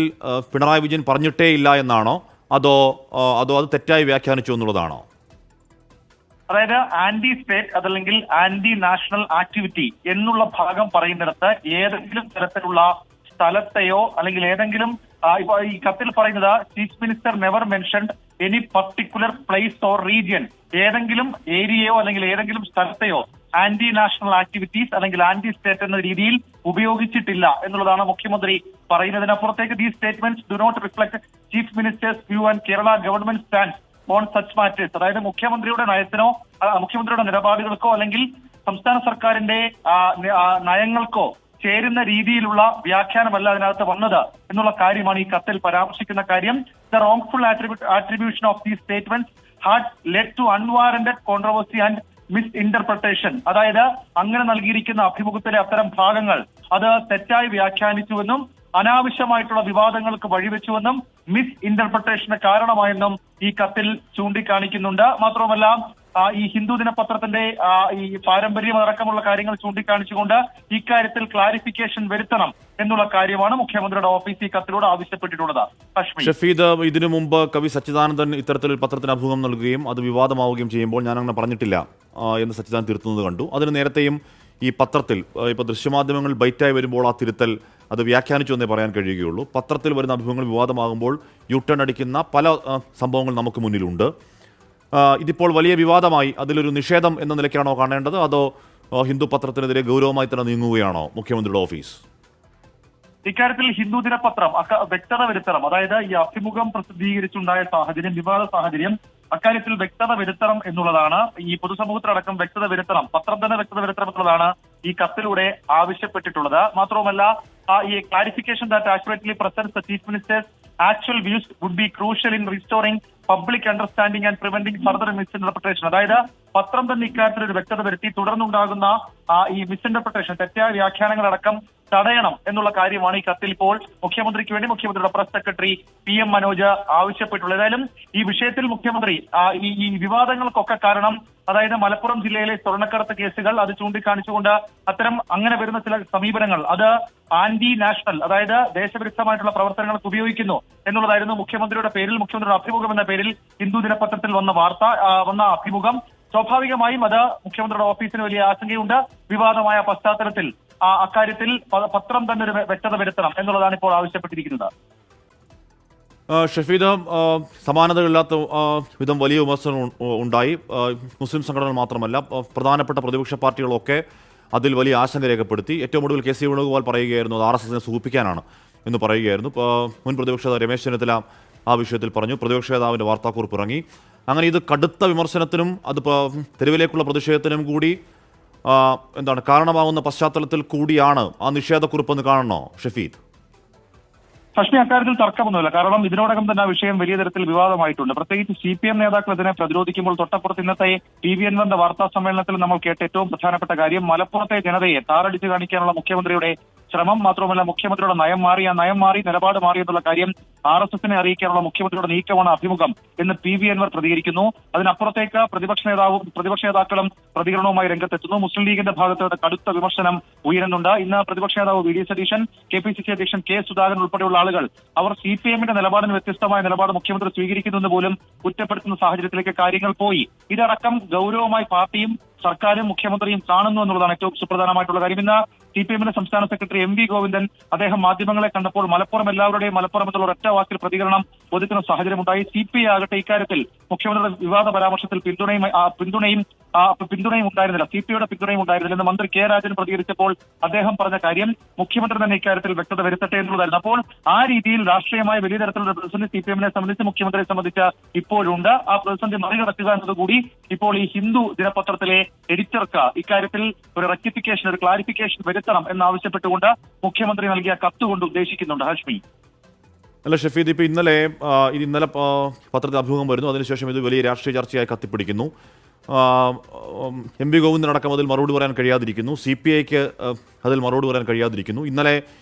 S1: പിണറായി വിജയൻ പറഞ്ഞിട്ടേ ഇല്ല എന്നാണോ, അതോ അത് തെറ്റായി വ്യാഖ്യാനിച്ചു എന്നുള്ളതാണോ?
S5: അതായത് ആന്റി സ്റ്റേറ്റ് അതല്ലെങ്കിൽ ആന്റി നാഷണൽ ആക്ടിവിറ്റി എന്നുള്ള ഭാഗം പറയുന്നിടത്ത് ഏതെങ്കിലും തരത്തിലുള്ള സ്ഥലത്തെയോ അല്ലെങ്കിൽ ഏതെങ്കിലും ഇപ്പൊ ഈ കത്തിൽ പറയുന്നത് chief minister never mentioned any particular place or region, ഏതെങ്കിലും ഏരിയയോ അല്ലെങ്കിൽ ഏതെങ്കിലും സ്ഥലത്തെയോ ആന്റി നാഷണൽ ആക്ടിവിറ്റീസ് അല്ലെങ്കിൽ ആന്റി സ്റ്റേറ്റ് എന്ന രീതിയിൽ ഉപയോഗിച്ചിട്ടില്ല എന്നുള്ളതാണ് മുഖ്യമന്ത്രി പറയുന്നതിനപ്പുറത്തേക്ക് these statements do not reflect chief minister's view and Kerala government stand on such matters. അതായത് മുഖ്യമന്ത്രിയുടെ നയത്തിനോ മുഖ്യമന്ത്രിയുടെ നിലപാടുകൾക്കോ അല്ലെങ്കിൽ സംസ്ഥാന സർക്കാരിന്റെ നയങ്ങൾക്കോ ചേരുന്ന രീതിയിലുള്ള വ്യാഖ്യാനമല്ല അതിനകത്ത് വന്നത് എന്നുള്ള കാര്യമാണ് ഈ കത്തിൽ പരാമർശിക്കുന്ന കാര്യം. The wrongful attribution of these statements had led to unwarranted controversy and misinterpretation. അതായത് അങ്ങനെ നൽകിയിരിക്കുന്ന അഭിമുഖത്തിലെ അത്തരം ഭാഗങ്ങൾ അത് തെറ്റായി വ്യാഖ്യാനിച്ചുവെന്നും അനാവശ്യമായിട്ടുള്ള വിവാദങ്ങൾക്ക് വഴിവെച്ചുവെന്നും മിസ് ഇന്റർപ്രിട്ടേഷന് കാരണമായെന്നും ഈ കത്തിൽ ചൂണ്ടിക്കാണിക്കുന്നുണ്ട്. മാത്രമല്ല, ഈ ഹിന്ദു ദിനപത്രത്തിന്റെ ഈ പാരമ്പര്യം അടക്കമുള്ള കാര്യങ്ങൾ ചൂണ്ടിക്കാണിച്ചുകൊണ്ട് ഇക്കാര്യത്തിൽ ക്ലാരിഫിക്കേഷൻ വരുത്തണം എന്നുള്ള കാര്യമാണ് മുഖ്യമന്ത്രിയുടെ ഓഫീസ് ഈ കത്തിലൂടെ ആവശ്യപ്പെട്ടിട്ടുള്ളത്.
S1: ഷഫീദ്, ഇതിനു മുമ്പ് കവി സച്ചിദാനന്ദൻ ഇത്തരത്തിലൊരു പത്രത്തിന് അഭിമുഖം നൽകുകയും അത് വിവാദമാവുകയും ചെയ്യുമ്പോൾ ഞാൻ അങ്ങനെ പറഞ്ഞിട്ടില്ല എന്ന് സച്ചിദാനന്ദൻ തിരുത്തുന്നത് കണ്ടു. അതിന് നേരത്തെയും ഈ പത്രത്തിൽ ഇപ്പോൾ ദൃശ്യമാധ്യമങ്ങൾ ബൈറ്റായി വരുമ്പോൾ ആ തിരുത്തൽ അത് വ്യാഖ്യാനിച്ചു എന്നേ പറയാൻ കഴിയുകയുള്ളൂ. പത്രത്തിൽ വരുന്ന അഭിമുഖങ്ങൾ വിവാദമാകുമ്പോൾ യൂട്ടേൺ അടിക്കുന്ന പല സംഭവങ്ങൾ നമുക്ക് മുന്നിലുണ്ട്. ഇതിപ്പോൾ വലിയ വിവാദമായി, അതിലൊരു നിഷേധം എന്ന നിലയ്ക്കാണോ കാണേണ്ടത്, അതോ ഹിന്ദു പത്രത്തിനെതിരെ ഗൗരവമായി തന്നെ നീങ്ങുകയാണോ മുഖ്യമന്ത്രിയുടെ ഓഫീസ്?
S5: ഇക്കാര്യത്തിൽ ഹിന്ദു ദിനപത്രം വ്യക്തത വരുത്തണം. അതായത് ഈ അഭിമുഖം പ്രസിദ്ധീകരിച്ചുണ്ടായ സാഹചര്യം, വിവാദ സാഹചര്യം, അക്കാര്യത്തിൽ വ്യക്തത വരുത്തണം എന്നുള്ളതാണ്. ഈ പൊതുസമൂഹത്തിലടക്കം വ്യക്തത വരുത്തണം, പത്രം തന്നെ വ്യക്തത വരുത്തണം എന്നുള്ളതാണ് ഈ കത്തിലൂടെ ആവശ്യപ്പെട്ടിട്ടുള്ളത്. മാത്രവുമല്ല, ഈ clarification that accurately presents the chief minister's actual views would be crucial in restoring public understanding and preventing further misinterpretation. അതായത് പത്രം തന്നെ ഇക്കാര്യത്തിൽ ഒരു വ്യക്തത വരുത്തി തുടർന്നുണ്ടാകുന്ന ഈ മിസ്ഇന്റർപ്രിട്ടേഷൻ, തെറ്റായ വ്യാഖ്യാനങ്ങളടക്കം തടയണം എന്നുള്ള കാര്യമാണ് ഈ കത്തിൽ ഇപ്പോൾ മുഖ്യമന്ത്രിക്ക് വേണ്ടി മുഖ്യമന്ത്രിയുടെ പ്രസ് സെക്രട്ടറി PM മനോജ് ആവശ്യപ്പെട്ടുള്ളത്. ഏതായാലും ഈ വിഷയത്തിൽ മുഖ്യമന്ത്രി ഈ വിവാദങ്ങൾക്കൊക്കെ കാരണം അതായത് മലപ്പുറം ജില്ലയിലെ സ്വർണ്ണക്കടത്ത് കേസുകൾ അത് ചൂണ്ടിക്കാണിച്ചുകൊണ്ട് അങ്ങനെ വരുന്ന ചില സമീപനങ്ങൾ അത് ആന്റി നാഷണൽ അതായത് ദേശവിരുദ്ധമായിട്ടുള്ള പ്രവർത്തനങ്ങൾക്ക് ഉപയോഗിക്കുന്നു എന്നുള്ളതായിരുന്നു മുഖ്യമന്ത്രിയുടെ അഭിമുഖം എന്ന പേരിൽ ഹിന്ദു ദിനപത്രത്തിൽ വന്ന അഭിമുഖം. സ്വാഭാവികമായും അത് മുഖ്യമന്ത്രിയുടെ ഓഫീസിന് വലിയ ആശങ്കയുണ്ട്. വിവാദമായ പശ്ചാത്തലത്തിൽ അക്കാര്യത്തിൽ പത്രം തന്നെ ഒരു വ്യക്തത വരുത്തണം എന്നുള്ളതാണ് ഇപ്പോൾ ആവശ്യപ്പെട്ടിരിക്കുന്നത്.
S1: ഷഫീദ്, സമാനതകളില്ലാത്ത വിധം വലിയ വിമർശനം ഉണ്ടായി. മുസ്ലിം സംഘടനകൾ മാത്രമല്ല, പ്രധാനപ്പെട്ട പ്രതിപക്ഷ പാർട്ടികളൊക്കെ അതിൽ വലിയ ആശങ്ക രേഖപ്പെടുത്തി. ഏറ്റവും ഒടുവിൽ KC വേണുഗോപാൽ പറയുകയായിരുന്നു അത് RSSനെ സൂചിപ്പിക്കാനാണ് എന്ന് പറയുകയായിരുന്നു. മുൻ പ്രതിപക്ഷ നേതാവ് രമേശ് ചെന്നിത്തല ആ വിഷയത്തിൽ പറഞ്ഞു. പ്രതിപക്ഷ നേതാവിൻ്റെ വാർത്താക്കുറിപ്പ് ഇറങ്ങി. അങ്ങനെ ഇത് കടുത്ത വിമർശനത്തിനും അത് തെരുവിലേക്കുള്ള പ്രതിഷേധത്തിനും കൂടി കാരണമാകുന്ന പശ്ചാത്തലത്തിൽ കൂടിയാണ് ആ നിഷേധക്കുറിപ്പെന്ന് കാണണോ ഷഫീദ്?
S5: പക്ഷേ അക്കാര്യത്തിൽ തർക്കമൊന്നുമില്ല. കാരണം ഇതിനോടകം തന്നെ ആ വിഷയം വലിയ തരത്തിൽ വിവാദമായിട്ടുണ്ട്. പ്രത്യേകിച്ച് CPM നേതാക്കൾ ഇതിനെ പ്രതിരോധിക്കുമ്പോൾ തൊട്ടപ്പുറത്ത് ഇന്നത്തെ PV അൻവറിന്റെ വാർത്താ സമ്മേളനത്തിൽ നമ്മൾ കേട്ട ഏറ്റവും പ്രധാനപ്പെട്ട കാര്യം മലപ്പുറത്തെ ജനതയെ താറടിച്ചു കാണിക്കാനുള്ള മുഖ്യമന്ത്രിയുടെ ശ്രമം മാത്രമല്ല മുഖ്യമന്ത്രിയുടെ നയം മാറി നിലപാട് മാറി എന്നുള്ള കാര്യം RSSനെ അറിയിക്കാനുള്ള മുഖ്യമന്ത്രിയുടെ നീക്കമാണ് അഭിമുഖം എന്ന് PV അൻവർ പ്രതികരിക്കുന്നു. അതിനപ്പുറത്തേക്ക് പ്രതിപക്ഷ നേതാക്കളും പ്രതികരണവുമായി രംഗത്തെത്തുന്നു. മുസ്ലിം ലീഗിന്റെ ഭാഗത്ത് കടുത്ത വിമർശനം ഉയരുന്നുണ്ട്. ഇന്ന് പ്രതിപക്ഷ നേതാവ് VD സതീശൻ, KPCC അധ്യക്ഷൻ K സുധാകരൻ ഉൾപ്പെടെയുള്ള ആളുകൾ അവർ CPMന്റെ നിലപാടിന് വ്യത്യസ്തമായ നിലപാട് മുഖ്യമന്ത്രി സ്വീകരിക്കുന്നുവെന്ന് പോലും കുറ്റപ്പെടുത്തുന്ന സാഹചര്യത്തിലേക്ക് കാര്യങ്ങൾ പോയി. ഇതടക്കം ഗൗരവമായി പാർട്ടിയും സർക്കാരും മുഖ്യമന്ത്രിയും കാണുന്നു എന്നുള്ളതാണ് ഏറ്റവും സുപ്രധാനമായിട്ടുള്ള കാര്യം. ഇന്ന് CPMന്റെ സംസ്ഥാന സെക്രട്ടറി MV ഗോവിന്ദൻ അദ്ദേഹം മാധ്യമങ്ങളെ കണ്ടപ്പോൾ മലപ്പുറം എല്ലാവരുടെയും മലപ്പുറം എന്നുള്ള ഒരൊറ്റ വാക്കിൽ പ്രതികരണം ഒതുക്കുന്ന സാഹചര്യമുണ്ടായി. CPI ആകട്ടെ ഇക്കാര്യത്തിൽ മുഖ്യമന്ത്രിയുടെ വിവാദ പരാമർശത്തിൽ പിന്തുണയും ഉണ്ടായിരുന്നില്ല. CPIയുടെ പിന്തുണയും ഉണ്ടായിരുന്നില്ല എന്ന് മന്ത്രി K രാജൻ പ്രതികരിച്ചപ്പോൾ അദ്ദേഹം പറഞ്ഞ കാര്യം മുഖ്യമന്ത്രി തന്നെ ഇക്കാര്യത്തിൽ വ്യക്തത വരുത്തട്ടെ എന്നുള്ളതായിരുന്നു. അപ്പോൾ ആ രീതിയിൽ രാഷ്ട്രീയമായ വലിയ തരത്തിലുള്ള പ്രതിസന്ധി CPMനെ സംബന്ധിച്ച് മുഖ്യമന്ത്രിയെ സംബന്ധിച്ച് ഇപ്പോഴുണ്ട്. ആ പ്രതിസന്ധി മറികടക്കുക എന്നതുകൂടി ഇപ്പോൾ ഈ ഹിന്ദു ദിനപത്രത്തിലെ എഡിറ്റർക്ക് ഇക്കാര്യത്തിൽ ഒരു റെക്ടിഫിക്കേഷൻ, ഒരു ക്ലാരിഫിക്കേഷൻ വരുത്തണം എന്നാവശ്യപ്പെട്ടുകൊണ്ട് മുഖ്യമന്ത്രി നൽകിയ കത്തുകൊണ്ട് ഉദ്ദേശിക്കുന്നുണ്ട്. ഹാഷ്മി.
S1: അല്ല ഷഫീദ്, ഇപ്പോൾ ഇന്നലെ പത്രത്തിൽ അഭിമുഖം വരുന്നു. അതിനുശേഷം ഇത് വലിയ രാഷ്ട്രീയ ചർച്ചയായി കത്തിപ്പിടിക്കുന്നു. MV ഗോവിന്ദനടക്കം അതിൽ മറുപടി പറയാൻ കഴിയാതിരിക്കുന്നു. CPIക്ക് അതിൽ മറുപടി പറയാൻ കഴിയാതിരിക്കുന്നു. ഇന്നലെ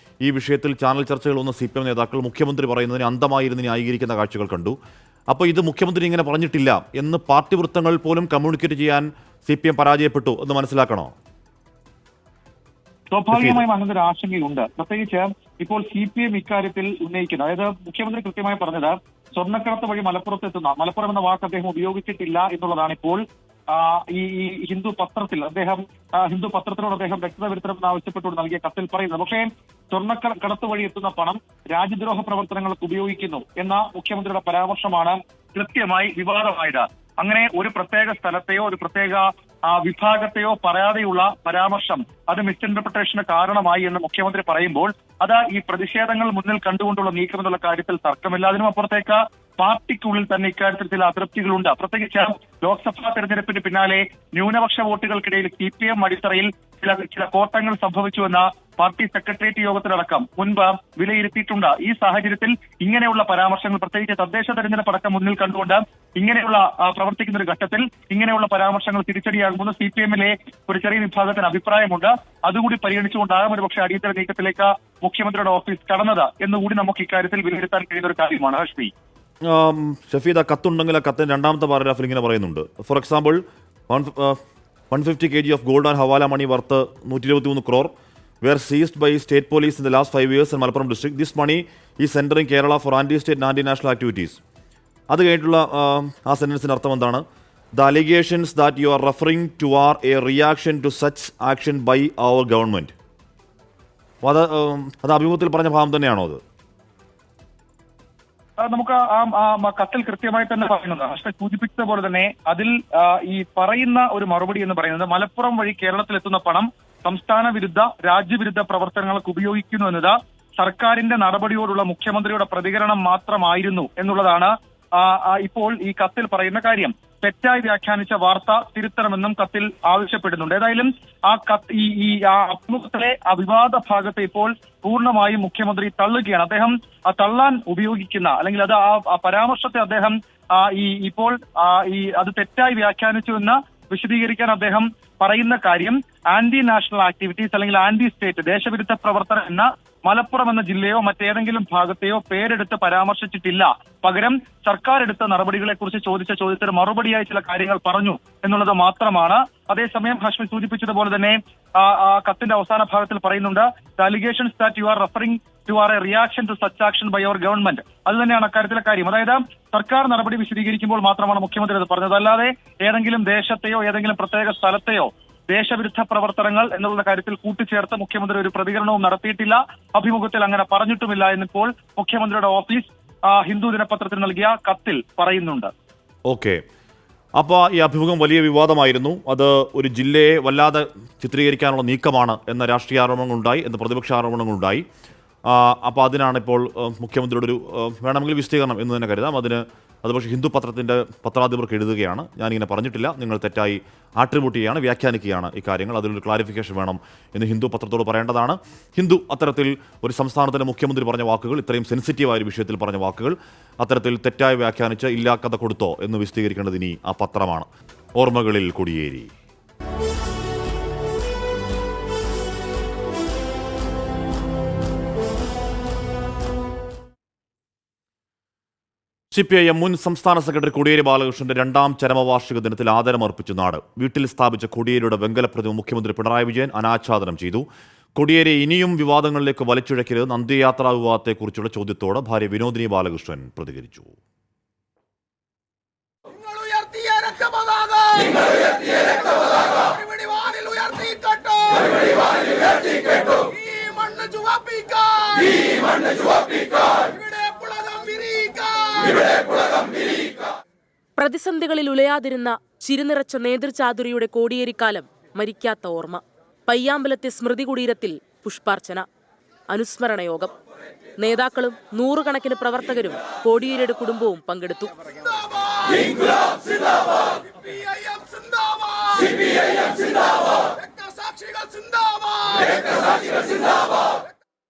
S1: ഈ വിഷയത്തിൽ ചാനൽ ചർച്ചകൾ വന്ന CPM നേതാക്കൾ മുഖ്യമന്ത്രി പറയുന്നതിന് അന്തമായിരുന്ന് ന്യായീകരിക്കുന്ന കാഴ്ചകൾ കണ്ടു. അപ്പോൾ ഇത് മുഖ്യമന്ത്രി ഇങ്ങനെ പറഞ്ഞിട്ടില്ല എന്ന് പാർട്ടി വൃത്തങ്ങൾ പോലും കമ്മ്യൂണിക്കേറ്റ് ചെയ്യാൻ CPM പരാജയപ്പെട്ടു എന്ന് മനസ്സിലാക്കണോ?
S5: സ്വാഭാവികമായും അങ്ങനെ ഒരു ആശങ്കയുണ്ട്. പ്രത്യേകിച്ച് ഇപ്പോൾ CPM ഇക്കാര്യത്തിൽ ഉന്നയിക്കുന്നത്, അതായത് മുഖ്യമന്ത്രി കൃത്യമായി പറഞ്ഞത് സ്വർണ്ണക്കടത്ത് വഴി മലപ്പുറം എന്ന വാക്ക് അദ്ദേഹം ഉപയോഗിച്ചിട്ടില്ല എന്നുള്ളതാണ്. ഇപ്പോൾ ഈ ഹിന്ദു പത്രത്തിനോട് അദ്ദേഹം വ്യക്തത വരുത്തണമെന്ന് ആവശ്യപ്പെട്ടുകൊണ്ട് നൽകിയ കത്തിൽ പറയുന്നത്. പക്ഷേ സ്വർണ്ണക്കടത്ത് വഴി എത്തുന്ന പണം രാജ്യദ്രോഹ പ്രവർത്തനങ്ങൾക്ക് ഉപയോഗിക്കുന്നു എന്ന മുഖ്യമന്ത്രിയുടെ പരാമർശമാണ് കൃത്യമായി വിവാദമായത്. അങ്ങനെ ഒരു പ്രത്യേക സ്ഥലത്തെയോ ഒരു പ്രത്യേക വിഭാഗത്തെയോ പറയാതെയുള്ള പരാമർശം അത് മിസ്ഇന്റർപ്രിട്ടേഷന് കാരണമായി എന്ന് മുഖ്യമന്ത്രി പറയുമ്പോൾ അത് ഈ പ്രതിഷേധങ്ങൾ മുന്നിൽ കണ്ടുകൊണ്ടുള്ള നീക്കം എന്നുള്ള കാര്യത്തിൽ തർക്കമില്ല. അതിനും അപ്പുറത്തേക്ക് പാർട്ടിക്കുള്ളിൽ തന്നെ ഇക്കാര്യത്തിൽ ചില അതൃപ്തികളുണ്ട്. പ്രത്യേകിച്ച് ലോക്സഭാ തെരഞ്ഞെടുപ്പിന് പിന്നാലെ ന്യൂനപക്ഷ വോട്ടുകൾക്കിടയിൽ CPM അടിത്തറയിൽ ചില കോട്ടങ്ങൾ സംഭവിച്ചുവെന്ന പാർട്ടി സെക്രട്ടേറിയറ്റ് യോഗത്തിലടക്കം മുൻപ് വിലയിരുത്തിയിട്ടുണ്ട്. ഈ സാഹചര്യത്തിൽ ഇങ്ങനെയുള്ള പരാമർശങ്ങൾ, പ്രത്യേകിച്ച് തദ്ദേശ തെരഞ്ഞെടുപ്പ് അടക്കം മുന്നിൽ കണ്ടുകൊണ്ട് ഇങ്ങനെയുള്ള പ്രവർത്തിക്കുന്ന ഒരു ഘട്ടത്തിൽ ഇങ്ങനെയുള്ള പരാമർശങ്ങൾ തിരിച്ചടിയാകുമെന്ന് CPMലെ ഒരു ചെറിയ വിഭാഗത്തിന് അഭിപ്രായമുണ്ട്. അതുകൂടി പരിഗണിച്ചുകൊണ്ടാകും ഒരുപക്ഷെ അടിയന്തര നീക്കത്തിലേക്ക് മുഖ്യമന്ത്രിയുടെ ഓഫീസ് കടന്നത് എന്നുകൂടി നമുക്ക് ഇക്കാര്യത്തിൽ വിലയിരുത്താൻ കഴിയുന്ന ഒരു കാര്യമാണ്. ഹഷ്മി.
S1: ഷഫീദ്, ആ കത്തുണ്ടെങ്കിൽ ആ കത്തിന് രണ്ടാമത്തെ പാരഗ്രാഫിൽ ഇങ്ങനെ പറയുന്നുണ്ട്. For example 150 kg of gold and Hawala money worth 123 crore were seized by state police in the last 5 years in Malappuram district. This money is entering Kerala for anti-state and anti-national activities. അത് കഴിഞ്ഞിട്ടുള്ള ആ സെന്റൻസിന് അർത്ഥം എന്താണ്? The allegations that you are referring to are a reaction to such action by our government. അത് അഭിമുഖത്തിൽ പറഞ്ഞ ഭാഗം തന്നെയാണോ അത്?
S5: നമുക്ക് ആ കത്തിൽ കൃത്യമായി തന്നെ പറയുന്നത് പക്ഷെ സൂചിപ്പിച്ചത് പോലെ തന്നെ അതിൽ ഈ പറയുന്ന ഒരു മറുപടി എന്ന് പറയുന്നത് മലപ്പുറം വഴി കേരളത്തിലെത്തുന്ന പണം സംസ്ഥാന വിരുദ്ധ രാജ്യവിരുദ്ധ പ്രവർത്തനങ്ങൾക്ക് ഉപയോഗിക്കുന്നു എന്നത് സർക്കാരിന്റെ നടപടിയോടുള്ള മുഖ്യമന്ത്രിയുടെ പ്രതികരണം മാത്രമായിരുന്നു എന്നുള്ളതാണ് ഇപ്പോൾ ഈ കത്തിൽ പറയുന്ന കാര്യം. തെറ്റായി വ്യാഖ്യാനിച്ച വാർത്ത തിരുത്തണമെന്നും കത്തിൽ ആവശ്യപ്പെടുന്നുണ്ട്. ഏതായാലും ഈ അഭിമുഖത്തിലെ ആ വിവാദ ഭാഗത്തെ ഇപ്പോൾ പൂർണ്ണമായും മുഖ്യമന്ത്രി തള്ളുകയാണ്. അദ്ദേഹം തള്ളാൻ ഉപയോഗിക്കുന്ന അല്ലെങ്കിൽ അത് ആ പരാമർശത്തെ അദ്ദേഹം ഇപ്പോൾ അത് തെറ്റായി വ്യാഖ്യാനിച്ചു എന്ന് വിശദീകരിക്കാൻ അദ്ദേഹം പറയുന്ന കാര്യം ആന്റി നാഷണൽ ആക്ടിവിറ്റീസ് അല്ലെങ്കിൽ ആന്റി സ്റ്റേറ്റ് ദേശവിരുദ്ധ പ്രവർത്തനം എന്ന മലപ്പുറം എന്ന ജില്ലയോ മറ്റേതെങ്കിലും ഭാഗത്തെയോ പേരെടുത്ത് പരാമർശിച്ചിട്ടില്ല. പകരം സർക്കാർ എടുത്ത നടപടികളെ കുറിച്ച് ചോദിച്ച ചോദ്യത്തിന് മറുപടിയായി ചില കാര്യങ്ങൾ പറഞ്ഞു എന്നുള്ളത് മാത്രമാണ്. അതേസമയം ഹാഷ്മി സൂചിപ്പിച്ചതുപോലെ തന്നെ കത്തിന്റെ അവസാന ഭാഗത്തിൽ പറയുന്നുണ്ട്, the allegations that you are referring to are a reaction to such action by our government. അത് തന്നെയാണ് അക്കാര്യത്തിലെ കാര്യം. അതായത് സർക്കാർ നടപടി വിശദീകരിക്കുമ്പോൾ മാത്രമാണ് മുഖ്യമന്ത്രി അത് പറഞ്ഞത്. അല്ലാതെ ഏതെങ്കിലും ദേശത്തെയോ ഏതെങ്കിലും പ്രത്യേക സ്ഥലത്തെയോ ദേശവിരുദ്ധ പ്രവർത്തനങ്ങൾ എന്നുള്ള കാര്യത്തിൽ കൂട്ടിച്ചേർത്ത് മുഖ്യമന്ത്രി ഒരു പ്രതികരണവും നടത്തിയിട്ടില്ല. അഭിമുഖത്തിൽ അങ്ങനെ പറഞ്ഞിട്ടുമില്ല എന്നിപ്പോൾ മുഖ്യമന്ത്രിയുടെ ഓഫീസ് ഹിന്ദു ദിനപത്രത്തിന് നൽകിയ കത്തിൽ പറയുന്നുണ്ട്.
S1: ഓക്കെ, അപ്പോൾ ഈ അഭിമുഖം വലിയ വിവാദമായിരുന്നു. അത് ഒരു ജില്ലയെ വല്ലാതെ ചിത്രീകരിക്കാനുള്ള നീക്കമാണ് എന്ന രാഷ്ട്രീയ ആരോപണങ്ങളുണ്ടായി, എന്ന പ്രതിപക്ഷ ആരോപണങ്ങളുണ്ടായി. അപ്പോൾ അതിനാണിപ്പോൾ മുഖ്യമന്ത്രിയുടെ ഒരു വേണമെങ്കിൽ വിശദീകരണം എന്ന് തന്നെ കരുതാം. അത് പക്ഷേ ഹിന്ദു പത്രത്തിൻ്റെ പത്രാധിപർക്ക് എഴുതുകയാണ്. ഞാനിങ്ങനെ പറഞ്ഞിട്ടില്ല, നിങ്ങൾ തെറ്റായി ആട്രിബ്യൂട്ട് ചെയ്യുകയാണ്, വ്യാഖ്യാനിക്കുകയാണ് ഈ കാര്യങ്ങൾ, അതിലൊരു ക്ലാരിഫിക്കേഷൻ വേണം എന്ന് ഹിന്ദു പത്രത്തോട് പറയേണ്ടതാണ്. ഹിന്ദു അത്തരത്തിൽ ഒരു സംസ്ഥാനത്തിൻ്റെ മുഖ്യമന്ത്രി പറഞ്ഞ വാക്കുകൾ, ഇത്രയും സെൻസിറ്റീവായ ഒരു വിഷയത്തിൽ പറഞ്ഞ വാക്കുകൾ അത്തരത്തിൽ തെറ്റായി വ്യാഖ്യാനിച്ച് ഇല്ലാ കഥ കൊടുത്തോ എന്ന് വിശദീകരിക്കേണ്ടത് ഇനി ആ പത്രമാണ്. ഓർമ്മകളിൽ കൊടിയേരി. CPIM മുൻ സംസ്ഥാന സെക്രട്ടറി കോടിയേരി ബാലകൃഷ്ണന്റെ 2ാം ചരമവാർഷിക ദിനത്തിൽ ആദരമർപ്പിച്ചു നാട്. വീട്ടിൽ സ്ഥാപിച്ച കോടിയേരിയുടെ വെങ്കലപ്രതിമ മുഖ്യമന്ത്രി പിണറായി വിജയൻ അനാച്ഛാദനം ചെയ്തു. കോടിയേരി ഇനിയും വിവാദങ്ങളിലേക്ക് വലിച്ചിഴക്കരുത്, അന്ത്യയാത്രാ വിവാദത്തെക്കുറിച്ചുള്ള ചോദ്യത്തോട് ഭാര്യ വിനോദിനി ബാലകൃഷ്ണൻ പ്രതികരിച്ചു.
S6: പ്രതിസന്ധികളിൽ ഉലയാതിരുന്ന ചിരിനിറച്ച നേതൃചാതുരിയുടെ കോടിയേരിക്കാലം മരിക്കാത്ത ഓർമ്മ. പയ്യാമ്പലത്തെ സ്മൃതി കുടീരത്തിൽ പുഷ്പാർച്ചന, അനുസ്മരണ യോഗം. നേതാക്കളും നൂറുകണക്കിന് പ്രവർത്തകരും കോടിയേരിയുടെ കുടുംബവും പങ്കെടുത്തു.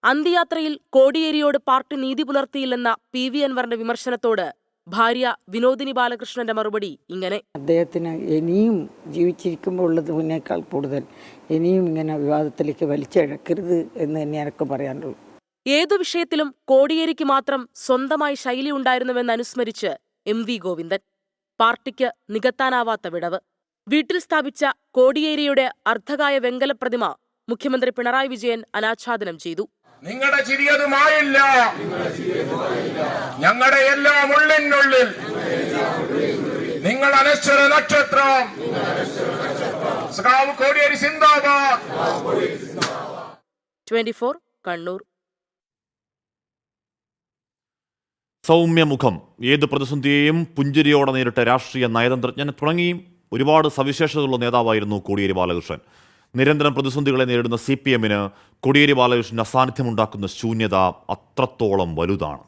S6: അന്ത്യയാത്രയിൽ കോടിയേരിയോട് പാർട്ടി നീതി പുലർത്തിയില്ലെന്ന PV അൻവറിന്റെ വിമർശനത്തോട് ഭാര്യ വിനോദിനി ബാലകൃഷ്ണന്റെ മറുപടി ഇങ്ങനെ:
S22: അദ്ദേഹത്തിന് ഇനിയും ജീവിച്ചിരിക്കുമ്പോൾ ഉള്ളതിനേക്കാൾ കൂടുതൽ ഇനിയും ഇങ്ങനെ വിവാദത്തിലേക്ക് വലിച്ചിഴക്കരുത് എന്ന് തന്നെ എനിക്ക് പറയാനുള്ളൂ.
S6: ഏതു വിഷയത്തിലും കോടിയേരിക്ക് മാത്രം സ്വന്തമായി ശൈലി ഉണ്ടായിരുന്നുവെന്ന് അനുസ്മരിച്ച് MV ഗോവിന്ദൻ. പാർട്ടിക്ക് നികത്താനാവാത്ത വിടവ്. വീട്ടിൽ സ്ഥാപിച്ച കോടിയേരിയുടെ അർദ്ധകായ വെങ്കല പ്രതിമ മുഖ്യമന്ത്രി പിണറായി വിജയൻ അനാച്ഛാദനം ചെയ്തു.
S23: നിങ്ങളുടെ ചിരിയതുമായില്ല, ഞങ്ങളുടെ എല്ലാം ഉള്ളിനുള്ളിൽ നിങ്ങൾ അനശ്വര നക്ഷത്രം. സഖാവ് കോടിയേരി സിന്ദാബാദ്.
S6: 24 കണ്ണൂർ.
S1: സൗമ്യമുഖം, ഏത് പ്രതിസന്ധിയെയും പുഞ്ചിരിയോടെ നേരിട്ട രാഷ്ട്രീയ നയതന്ത്രജ്ഞൻ തുടങ്ങി ഒരുപാട് സവിശേഷതയുള്ള നേതാവായിരുന്നു കോടിയേരി ബാലകൃഷ്ണൻ. നിരന്തരം പ്രതിസന്ധികളെ നേരിടുന്ന CPMന് കോടിയേരി ബാലകൃഷ്ണൻ അസാന്നിധ്യമുണ്ടാക്കുന്ന ശൂന്യത അത്രത്തോളം വലുതാണ്.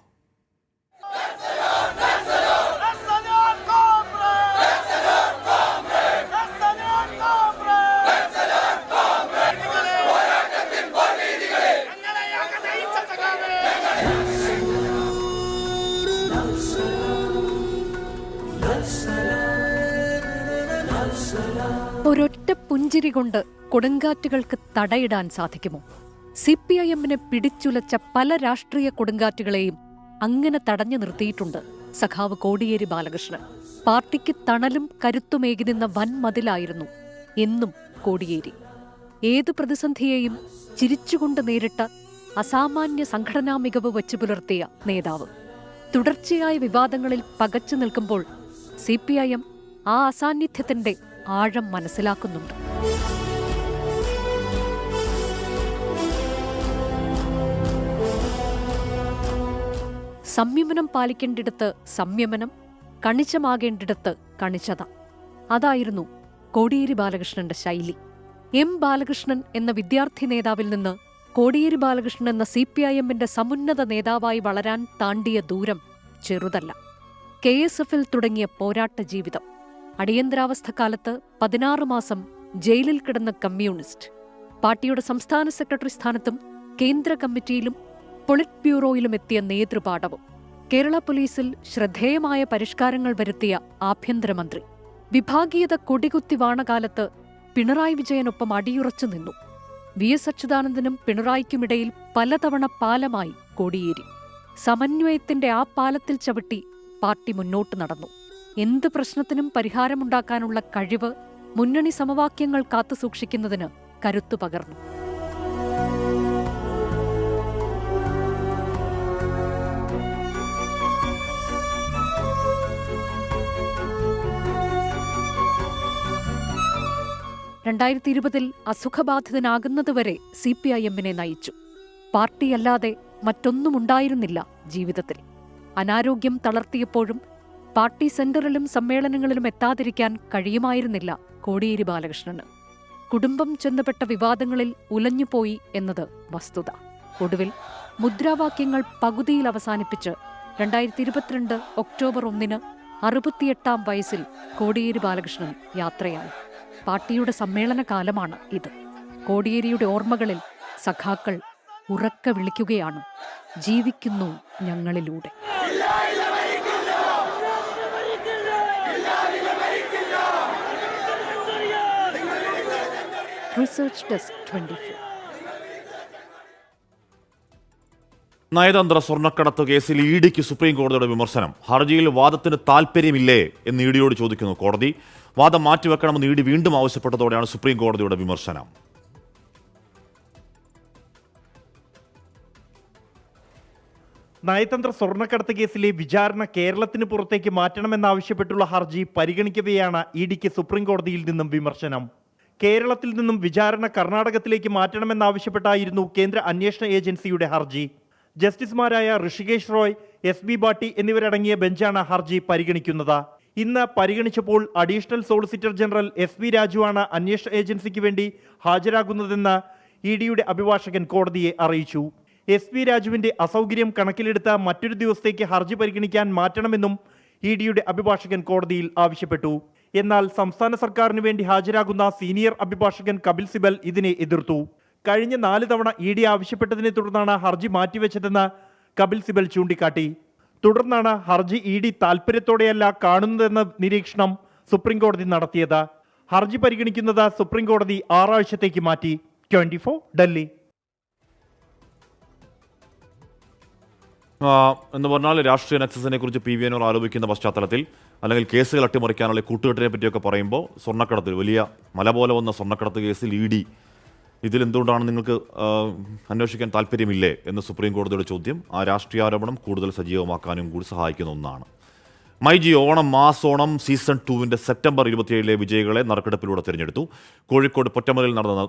S24: ഒരൊറ്റ പുഞ്ചിരി കൊണ്ട് കൊടുങ്കാറ്റുകൾക്ക് തടയിടാൻ സാധിക്കുമോ? CPIMനെ പിടിച്ചുലച്ച പല രാഷ്ട്രീയ കൊടുങ്കാറ്റുകളെയും അങ്ങനെ തടഞ്ഞു നിർത്തിയിട്ടുണ്ട് സഖാവ് കോടിയേരി ബാലകൃഷ്ണൻ. പാർട്ടിക്ക് തണലും കരുത്തുമേകി നിന്ന വൻമതിലായിരുന്നു എന്നും കോടിയേരി. ഏതു പ്രതിസന്ധിയെയും ചിരിച്ചുകൊണ്ട് നേരിട്ട അസാമാന്യ സംഘടനാ മികവ് വച്ചു പുലർത്തിയ നേതാവ്. തുടർച്ചയായ വിവാദങ്ങളിൽ പകച്ചു നിൽക്കുമ്പോൾ CPIM ആ അസാന്നിധ്യത്തിന്റെ ആഴം മനസ്സിലാക്കുന്നുണ്ട്. സംയമനം പാലിക്കേണ്ടിടത്ത് സംയമനം, കണിച്ചമാകേണ്ടിടത്ത് കണിച്ചത. അതായിരുന്നു കോടിയേരി ബാലകൃഷ്ണന്റെ ശൈലി. ബാലകൃഷ്ണൻ എന്ന വിദ്യാർത്ഥി നേതാവിൽ നിന്ന് കോടിയേരി ബാലകൃഷ്ണൻ എന്ന CPIMന്റെ സമുന്നത നേതാവായി വളരാൻ താണ്ടിയ ദൂരം ചെറുതല്ല. KSFൽ തുടങ്ങിയ പോരാട്ട ജീവിതം. അടിയന്തരാവസ്ഥക്കാലത്ത് 16 മാസം ജയിലിൽ കിടന്ന കമ്മ്യൂണിസ്റ്റ്. പാർട്ടിയുടെ സംസ്ഥാന സെക്രട്ടറി സ്ഥാനത്തും കേന്ദ്ര കമ്മിറ്റിയിലും പൊളിറ്റ് ബ്യൂറോയിലും എത്തിയ നേതൃപാടവം. കേരള പോലീസിൽ ശ്രദ്ധേയമായ പരിഷ്കാരങ്ങൾ വരുത്തിയ ആഭ്യന്തരമന്ത്രി. വിഭാഗീയത കൊടികുത്തി വാണകാലത്ത് പിണറായി വിജയനൊപ്പം അടിയുറച്ചു നിന്നു. VS അച്യുതാനന്ദനും പിണറായിക്കുമിടയിൽ പലതവണ പാലമായി കോടിയേരി. സമന്വയത്തിന്റെ ആ പാലത്തിൽ ചവിട്ടി പാർട്ടി മുന്നോട്ട് നടന്നു. എന്ത് പ്രശ്നത്തിനും പരിഹാരമുണ്ടാക്കാനുള്ള കഴിവ് മുന്നണി സമവാക്യങ്ങൾ കാത്തുസൂക്ഷിക്കുന്നതിന് കരുത്തു പകർന്നു. ിൽ അസുഖബാധിതനാകുന്നതുവരെ CPIM-നെ നയിച്ചു. പാർട്ടിയല്ലാതെ മറ്റൊന്നുമുണ്ടായിരുന്നില്ല ജീവിതത്തിൽ. അനാരോഗ്യം തളർത്തിയപ്പോഴും പാർട്ടി സെന്ററിലും സമ്മേളനങ്ങളിലും എത്താതിരിക്കാൻ കഴിയുമായിരുന്നില്ല കോടിയേരി ബാലകൃഷ്ണന്. കുടുംബം ചെന്നുപെട്ട വിവാദങ്ങളിൽ ഉലഞ്ഞുപോയി എന്നത് വസ്തുത. ഒടുവിൽ മുദ്രാവാക്യങ്ങൾ പകുതിയിൽ അവസാനിപ്പിച്ച് 2022 ഒക്ടോബർ 1 68-ാം വയസ്സിൽ കോടിയേരി ബാലകൃഷ്ണൻ യാത്രയായി. പാർട്ടിയുടെ സമ്മേളന കാലമാണ് ഇത്. കോടിയേരിയുടെ ഓർമ്മകളിൽ സഖാക്കൾ ഉറക്കെ വിളിക്കുകയാണ്, ജീവിക്കുന്നു ഞങ്ങളിലൂടെ. Research desk 24.
S1: നയതന്ത്ര സ്വർണ്ണക്കടത്ത് കേസിൽ ഇഡിക്ക് സുപ്രീം കോടതിയുടെ വിമർശനം. ഹർജിയിൽ വാദത്തിന് താൽപ്പര്യമില്ലേ എന്ന് ഇഡിയോട് ചോദിക്കുന്നു കോടതി. വാദം മാറ്റിവെക്കണമെന്ന് ഇഡി വീണ്ടും ആവശ്യപ്പെട്ടതോടെയാണ് സുപ്രീം കോടതിയുടെ വിമർശനം.
S4: നയതന്ത്ര സ്വർണ്ണക്കടത്ത് കേസിലെ വിചാരണ കേരളത്തിന് പുറത്തേക്ക് മാറ്റണമെന്നാവശ്യപ്പെട്ടുള്ള ഹർജി പരിഗണിക്കവെയാണ് ഇഡിക്ക് സുപ്രീം കോടതിയിൽ നിന്നും വിമർശനം. കേരളത്തിൽ നിന്നും വിചാരണ കർണാടകത്തിലേക്ക് മാറ്റണമെന്നാവശ്യപ്പെട്ടായിരുന്നു കേന്ദ്ര അന്വേഷണ ഏജൻസിയുടെ ഹർജി. ജസ്റ്റിസുമാരായ ഋഷികേശ് റോയ്, SB ഭാട്ടി എന്നിവരടങ്ങിയ ബെഞ്ചാണ് ഹർജി പരിഗണിക്കുന്നത്. ഇന്ന് പരിഗണിച്ചപ്പോൾ അഡീഷണൽ സോളിസിറ്റർ ജനറൽ SP രാജുവാണ് അന്വേഷണ ഏജൻസിക്ക് വേണ്ടി ഹാജരാകുന്നതെന്ന് ഇഡിയുടെ അഭിഭാഷകൻ കോടതിയെ അറിയിച്ചു. SP രാജുവിന്റെ അസൗകര്യം കണക്കിലെടുത്ത് മറ്റൊരു ദിവസത്തേക്ക് ഹർജി പരിഗണിക്കാൻ മാറ്റണമെന്നും ഇഡിയുടെ അഭിഭാഷകൻ കോടതിയിൽ ആവശ്യപ്പെട്ടു. എന്നാൽ സംസ്ഥാന സർക്കാരിന് വേണ്ടി ഹാജരാകുന്ന സീനിയർ അഭിഭാഷകൻ കപിൽ സിബൽ ഇതിനെ എതിർത്തു. കഴിഞ്ഞ 4 തവണ ഇഡി ആവശ്യപ്പെട്ടതിനെ തുടർന്നാണ് ഹർജി മാറ്റിവെച്ചതെന്ന് കപിൽ സിബൽ ചൂണ്ടിക്കാട്ടി. തുടർന്നാണ് ഹർജി ഇഡി താൽപര്യത്തോടെയല്ല കാണുന്നതെന്ന നിരീക്ഷണം സുപ്രീംകോടതി നടത്തിയത്. ഹർജി പരിഗണിക്കുന്നത് സുപ്രീംകോടതി 6 ആഴ്ചത്തേക്ക് മാറ്റി. 24 ഡൽഹി.
S1: എന്ന് പറഞ്ഞാൽ രാഷ്ട്രീയ നക്സസിനെ കുറിച്ച് PV അൻവർ ആരോപിക്കുന്ന പശ്ചാത്തലത്തിൽ, അല്ലെങ്കിൽ കേസുകൾ അട്ടിമറിക്കാനുള്ള കൂട്ടുകെട്ടിനെ പറ്റിയൊക്കെ പറയുമ്പോൾ, സ്വർണ്ണക്കടത്തിൽ വലിയ മല പോലെ വന്ന സ്വർണ്ണക്കടത്ത് കേസിൽ ഇഡി ഇതിലെന്തുകൊണ്ടാണ് നിങ്ങൾക്ക് അന്വേഷിക്കാൻ താല്പര്യമില്ലേ എന്ന് സുപ്രീം കോടതിയുടെ ചോദ്യം ആ രാഷ്ട്രീയാരോപണം കൂടുതൽ സജീവമാക്കാനും കൂടി സഹായിക്കുന്ന ഒന്നാണ്. MyG Onam mass Onam season 2 September 27 വിജയികളെ നറുക്കെടുപ്പിലൂടെ തിരഞ്ഞെടുത്തു. കോഴിക്കോട് പൊറ്റമലയിൽ നടന്ന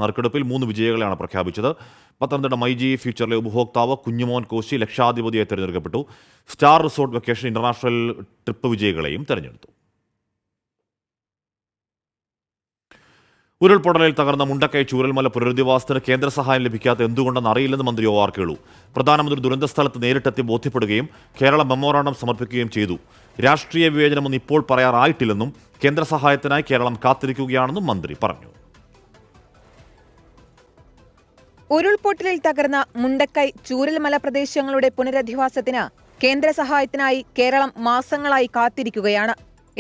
S1: നറുക്കെടുപ്പിൽ 3 വിജയികളെയാണ് പ്രഖ്യാപിച്ചത്. പത്തനംതിട്ട മൈജി ഫ്യൂച്ചറിലെ ഉപഭോക്താവ് കുഞ്ഞുമോൻ കോശി ലക്ഷാധിപതിയായി തിരഞ്ഞെടുക്കപ്പെട്ടു. Star resort vacation international trip വിജയികളെയും തിരഞ്ഞെടുത്തു. ഉരുൾപൊട്ടലിൽ തകർന്ന മുണ്ടക്കൈ ചൂരൽമല പുനരധിവാസത്തിന് കേന്ദ്ര സഹായം ലഭിക്കാത്ത എന്തുകൊണ്ടെന്ന് അറിയില്ലെന്ന് മന്ത്രി OR കേളു. പ്രധാനമന്ത്രി ദുരന്ത സ്ഥലത്ത് നേരിട്ടെത്തി ബോധ്യപ്പെടുകയും കേരള മെമ്മോറാണ്ടം സമർപ്പിക്കുകയും ചെയ്തു. രാഷ്ട്രീയ വിവേചനമൊന്നും ഇപ്പോൾ പറയാറായിട്ടില്ലെന്നും കേന്ദ്ര സഹായത്തിനായി കേരളം കാത്തിരിക്കുകയാണെന്നും മന്ത്രി പറഞ്ഞു.
S7: ഉരുൾപൊട്ടലിൽ തകർന്ന മുണ്ടക്കൈ ചൂരൽമല പ്രദേശങ്ങളുടെ പുനരധിവാസത്തിന് കേന്ദ്ര സഹായത്തിനായി കേരളം മാസങ്ങളായി കാത്തിരിക്കുകയാണ്.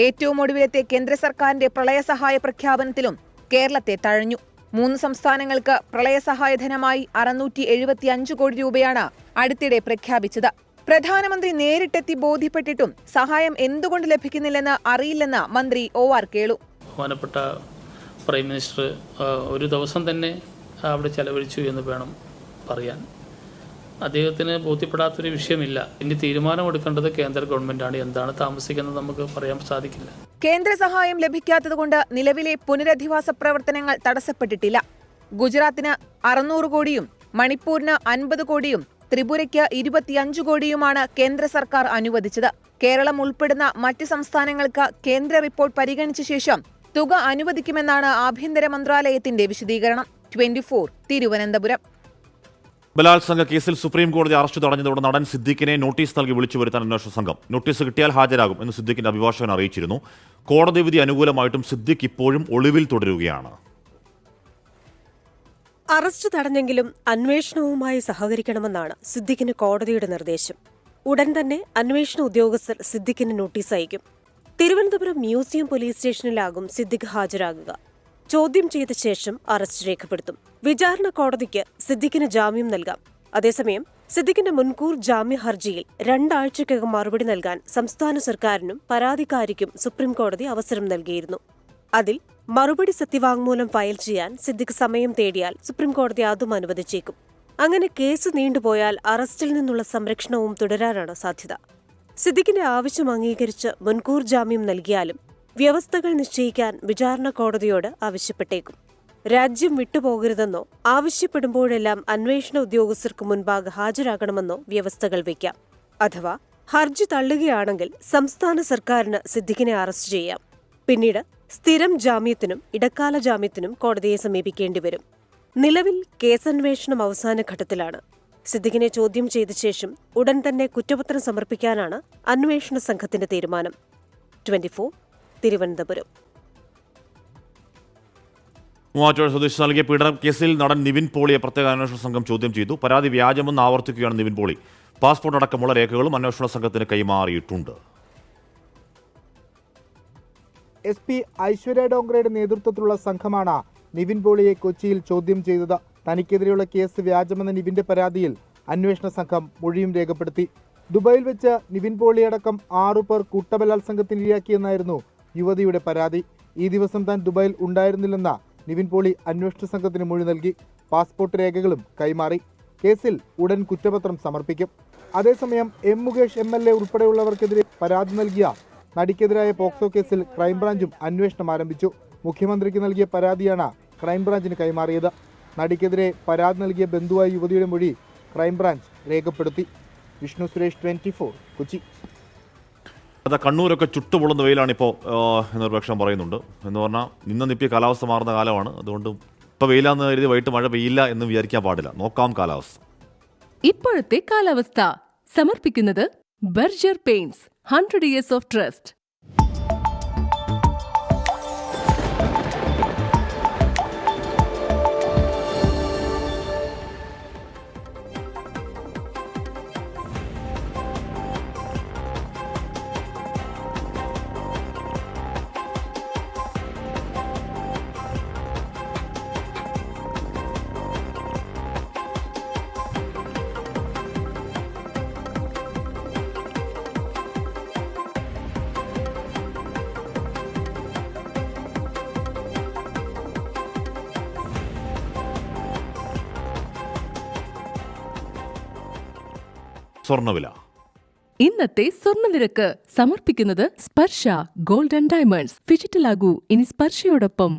S7: ഏറ്റവും ഒടുവിലത്തെ കേന്ദ്ര സർക്കാരിന്റെ പ്രളയസഹായ പ്രഖ്യാപനത്തിലും കേരളത്തെ തഴഞ്ഞു. 3 സംസ്ഥാനങ്ങൾക്ക് പ്രളയസഹായധനമായി 675 കോടി രൂപയാണ് അടുത്തിടെ പ്രഖ്യാപിച്ചത്. പ്രധാനമന്ത്രി നേരിട്ടെത്തി ബോധ്യപ്പെട്ടിട്ടും സഹായം എന്തുകൊണ്ട് ലഭിക്കുന്നില്ലെന്ന് അറിയില്ലെന്ന് മന്ത്രി OR കേളു.
S9: ബഹുമാനപ്പെട്ട പ്രൈം മിനിസ്റ്റർ ഒരു ദിവസം തന്നെ അവിടെ ചെലവഴിച്ചു എന്ന് വേണം പറയാൻ. അദ്ദേഹത്തിന് ബോധ്യപ്പെടാത്തൊരു വിഷയമില്ല. ഇനി തീരുമാനമെടുക്കേണ്ടത് കേന്ദ്ര ഗവൺമെന്റാണ്. എന്താണ് താമസിക്കുന്നത് നമുക്ക് പറയാൻ സാധിക്കില്ല.
S7: കേന്ദ്ര സഹായം ലഭിക്കാത്തതുകൊണ്ട് നിലവിലെ പുനരധിവാസ പ്രവർത്തനങ്ങൾ തടസ്സപ്പെട്ടിട്ടില്ല. ഗുജറാത്തിന് 600 കോടിയും മണിപ്പൂരിന് 50 കോടിയും ത്രിപുരയ്ക്ക് 25 കോടിയുമാണ് കേന്ദ്ര സർക്കാർ അനുവദിച്ചത്. കേരളം ഉൾപ്പെടുന്ന മറ്റ് സംസ്ഥാനങ്ങൾക്ക് കേന്ദ്ര റിപ്പോർട്ട് പരിഗണിച്ച ശേഷം തുക അനുവദിക്കുമെന്നാണ് ആഭ്യന്തര മന്ത്രാലയത്തിന്റെ വിശദീകരണം. 24 തിരുവനന്തപുരം.
S1: ബലാത്സംഗ കേസിൽ സുപ്രീം കോടതി അറസ്റ്റ് തടഞ്ഞതോടെ നടൻ സിദ്ദിഖിനെ നോട്ടീസ് നൽകി വിളിച്ചു വരുത്താൻ അന്വേഷണ സംഘം. നോട്ടീസ് കിട്ടിയാൽ ഹാജരാകും എന്ന് സിദ്ദിഖിന്റെ അഭിഭാഷകൻ അറിയിച്ചിരുന്നു. കോടതി വിധി അനുകൂലമായിട്ടും സിദ്ദിഖ് ഇപ്പോഴും ഒളിവിൽ തുടരുകയാണ്.
S10: അറസ്റ്റ് തടഞ്ഞെങ്കിലും അന്വേഷണവുമായി സഹകരിക്കണമെന്നാണ് സിദ്ദിഖിന് കോടതിയുടെ നിർദ്ദേശം. ഉടൻ തന്നെ അന്വേഷണ ഉദ്യോഗസ്ഥർ സിദ്ദിഖിന് നോട്ടീസ് അയക്കും. തിരുവനന്തപുരം മ്യൂസിയം പോലീസ് സ്റ്റേഷനിലാകും സിദ്ദിഖ് ഹാജരാകുക. ചോദ്യം ചെയ്ത ശേഷം അറസ്റ്റ് രേഖപ്പെടുത്തും. വിചാരണ കോടതിക്ക് സിദ്ദിഖിന് ജാമ്യം നൽകാം. അതേസമയം സിദ്ദിഖിന്റെ മുൻകൂർ ജാമ്യ ഹർജിയിൽ 2 ആഴ്ചയ്ക്കകം മറുപടി നൽകാൻ സംസ്ഥാന സർക്കാരിനും പരാതിക്കാരിക്കും സുപ്രീംകോടതി അവസരം നൽകിയിരുന്നു. അതിൽ മറുപടി സത്യവാങ്മൂലം ഫയൽ ചെയ്യാൻ സിദ്ദിഖ് സമയം തേടിയാൽ സുപ്രീംകോടതി അതും അനുവദിച്ചേക്കും. അങ്ങനെ കേസ് നീണ്ടുപോയാൽ അറസ്റ്റിൽ നിന്നുള്ള സംരക്ഷണവും തുടരാനാണ് സാധ്യത. സിദ്ദിഖിന്റെ ആവശ്യം അംഗീകരിച്ച് മുൻകൂർ ജാമ്യം നൽകിയാലും വ്യവസ്ഥകൾ നിശ്ചയിക്കാൻ വിചാരണ കോടതിയോട് ആവശ്യപ്പെട്ടേക്കും. രാജ്യം വിട്ടുപോകരുതെന്നോ ആവശ്യപ്പെടുമ്പോഴെല്ലാം അന്വേഷണ ഉദ്യോഗസ്ഥർക്ക് മുൻപാകെ ഹാജരാകണമെന്നോ വ്യവസ്ഥകൾ വയ്ക്കാം. അഥവാ ഹർജി തള്ളുകയാണെങ്കിൽ സംസ്ഥാന സർക്കാരിന് സിദ്ദിഖിനെ അറസ്റ്റ് ചെയ്യാം. പിന്നീട് സ്ഥിരം ജാമ്യത്തിനും ഇടക്കാല ജാമ്യത്തിനും കോടതിയെ സമീപിക്കേണ്ടി വരും. നിലവിൽ കേസന്വേഷണം അവസാന ഘട്ടത്തിലാണ്. സിദ്ദിഖിനെ ചോദ്യം ചെയ്ത ശേഷം ഉടൻ തന്നെ കുറ്റപത്രം സമർപ്പിക്കാനാണ് അന്വേഷണ സംഘത്തിന്റെ തീരുമാനം. 24 തിരുവനന്തപുരം.
S1: മൂവാറ്റുപുഴ സ്വദേശി നൽകിയ പീഡന കേസിൽ നടൻ നിവിൻ പോളിയെ പ്രത്യേക അന്വേഷണ സംഘം ചോദ്യം ചെയ്തു. പരാതി വ്യാജമെന്ന് ആവർത്തിക്കുകയാണ് നിവിൻ പോളി. പാസ്പോർട്ട് അടക്കമുള്ള രേഖകളും അന്വേഷണ സംഘത്തിന് കൈമാറിയിട്ടുണ്ട്.
S3: SP ഐശ്വര്യ ഡോങ്റയുടെ നേതൃത്വത്തിലുള്ള സംഘമാണ് നിവിൻ പോളിയെ കൊച്ചിയിൽ ചോദ്യം ചെയ്തത്. തനിക്കെതിരെയുള്ള കേസ് വ്യാജമെന്ന നിവിന്റെ പരാതിയിൽ അന്വേഷണ സംഘം മൊഴിയും രേഖപ്പെടുത്തി. ദുബായിൽ വെച്ച് നിവിൻ പോളിയടക്കം 6 പേർ കൂട്ടബലാത്സംഗത്തിനിരയാക്കിയെന്നായിരുന്നു യുവതിയുടെ പരാതി. ഈ ദിവസം താൻ ദുബായിൽ ഉണ്ടായിരുന്നില്ലെന്ന നിവിൻ പോളി അന്വേഷണ സംഘത്തിന് മൊഴി നൽകി. പാസ്പോർട്ട് രേഖകളും കൈമാറി. കേസിൽ ഉടൻ കുറ്റപത്രം സമർപ്പിക്കും. അതേസമയം മുകേഷ് MLA ഉൾപ്പെടെയുള്ളവർക്കെതിരെ പരാതി നൽകിയ നടിക്കെതിരായ പോക്സോ കേസിൽ ക്രൈംബ്രാഞ്ചും അന്വേഷണം ആരംഭിച്ചു. മുഖ്യമന്ത്രിക്ക് നൽകിയ പരാതിയാണ് ക്രൈംബ്രാഞ്ചിന് കൈമാറിയത്. നടിക്കെതിരെ പരാതി നൽകിയ ബന്ധുവായ യുവതിയുടെ മൊഴി ക്രൈംബ്രാഞ്ച് രേഖപ്പെടുത്തി. വിഷ്ണു സുരേഷ്, 24 കൊച്ചി.
S1: കണ്ണൂരൊക്കെ ചുട്ടുപൊള്ളുന്ന വെയിലാണിപ്പോൾ എന്നൊരു പക്ഷം പറയുന്നുണ്ട്. എന്ന് പറഞ്ഞാൽ നിപ്പിയ കാലാവസ്ഥ മാറുന്ന കാലമാണ്. അതുകൊണ്ട് ഇപ്പോൾ വെയിലാന്ന് കരുതി വൈകിട്ട് മഴ പെയ്യില്ല എന്ന് വിചാരിക്കാൻ പാടില്ല. നോക്കാം കാലാവസ്ഥ.
S24: ഇപ്പോഴത്തെ കാലാവസ്ഥ സമർപ്പിക്കുന്നത് Berger paints 100 years of trust.
S1: സ്വർണ്ണവില.
S24: ഇന്നത്തെ സ്വർണ്ണനിരക്ക് സമർപ്പിക്കുന്നത് സ്പർശ ഗോൾഡ് ആൻഡ് ഡയമണ്ട്സ്. ഡിജിറ്റലാകൂ ഇനി സ്പർശയോടൊപ്പം.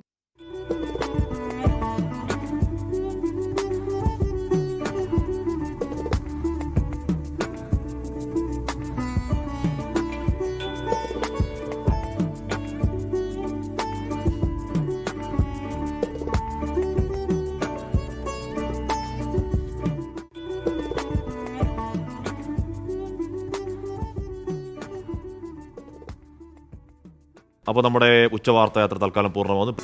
S1: അപ്പോൾ നമ്മുടെ ഉച്ചവാർത്ത യാത്ര തൽക്കാലം പൂർണ്ണമാകുന്നു.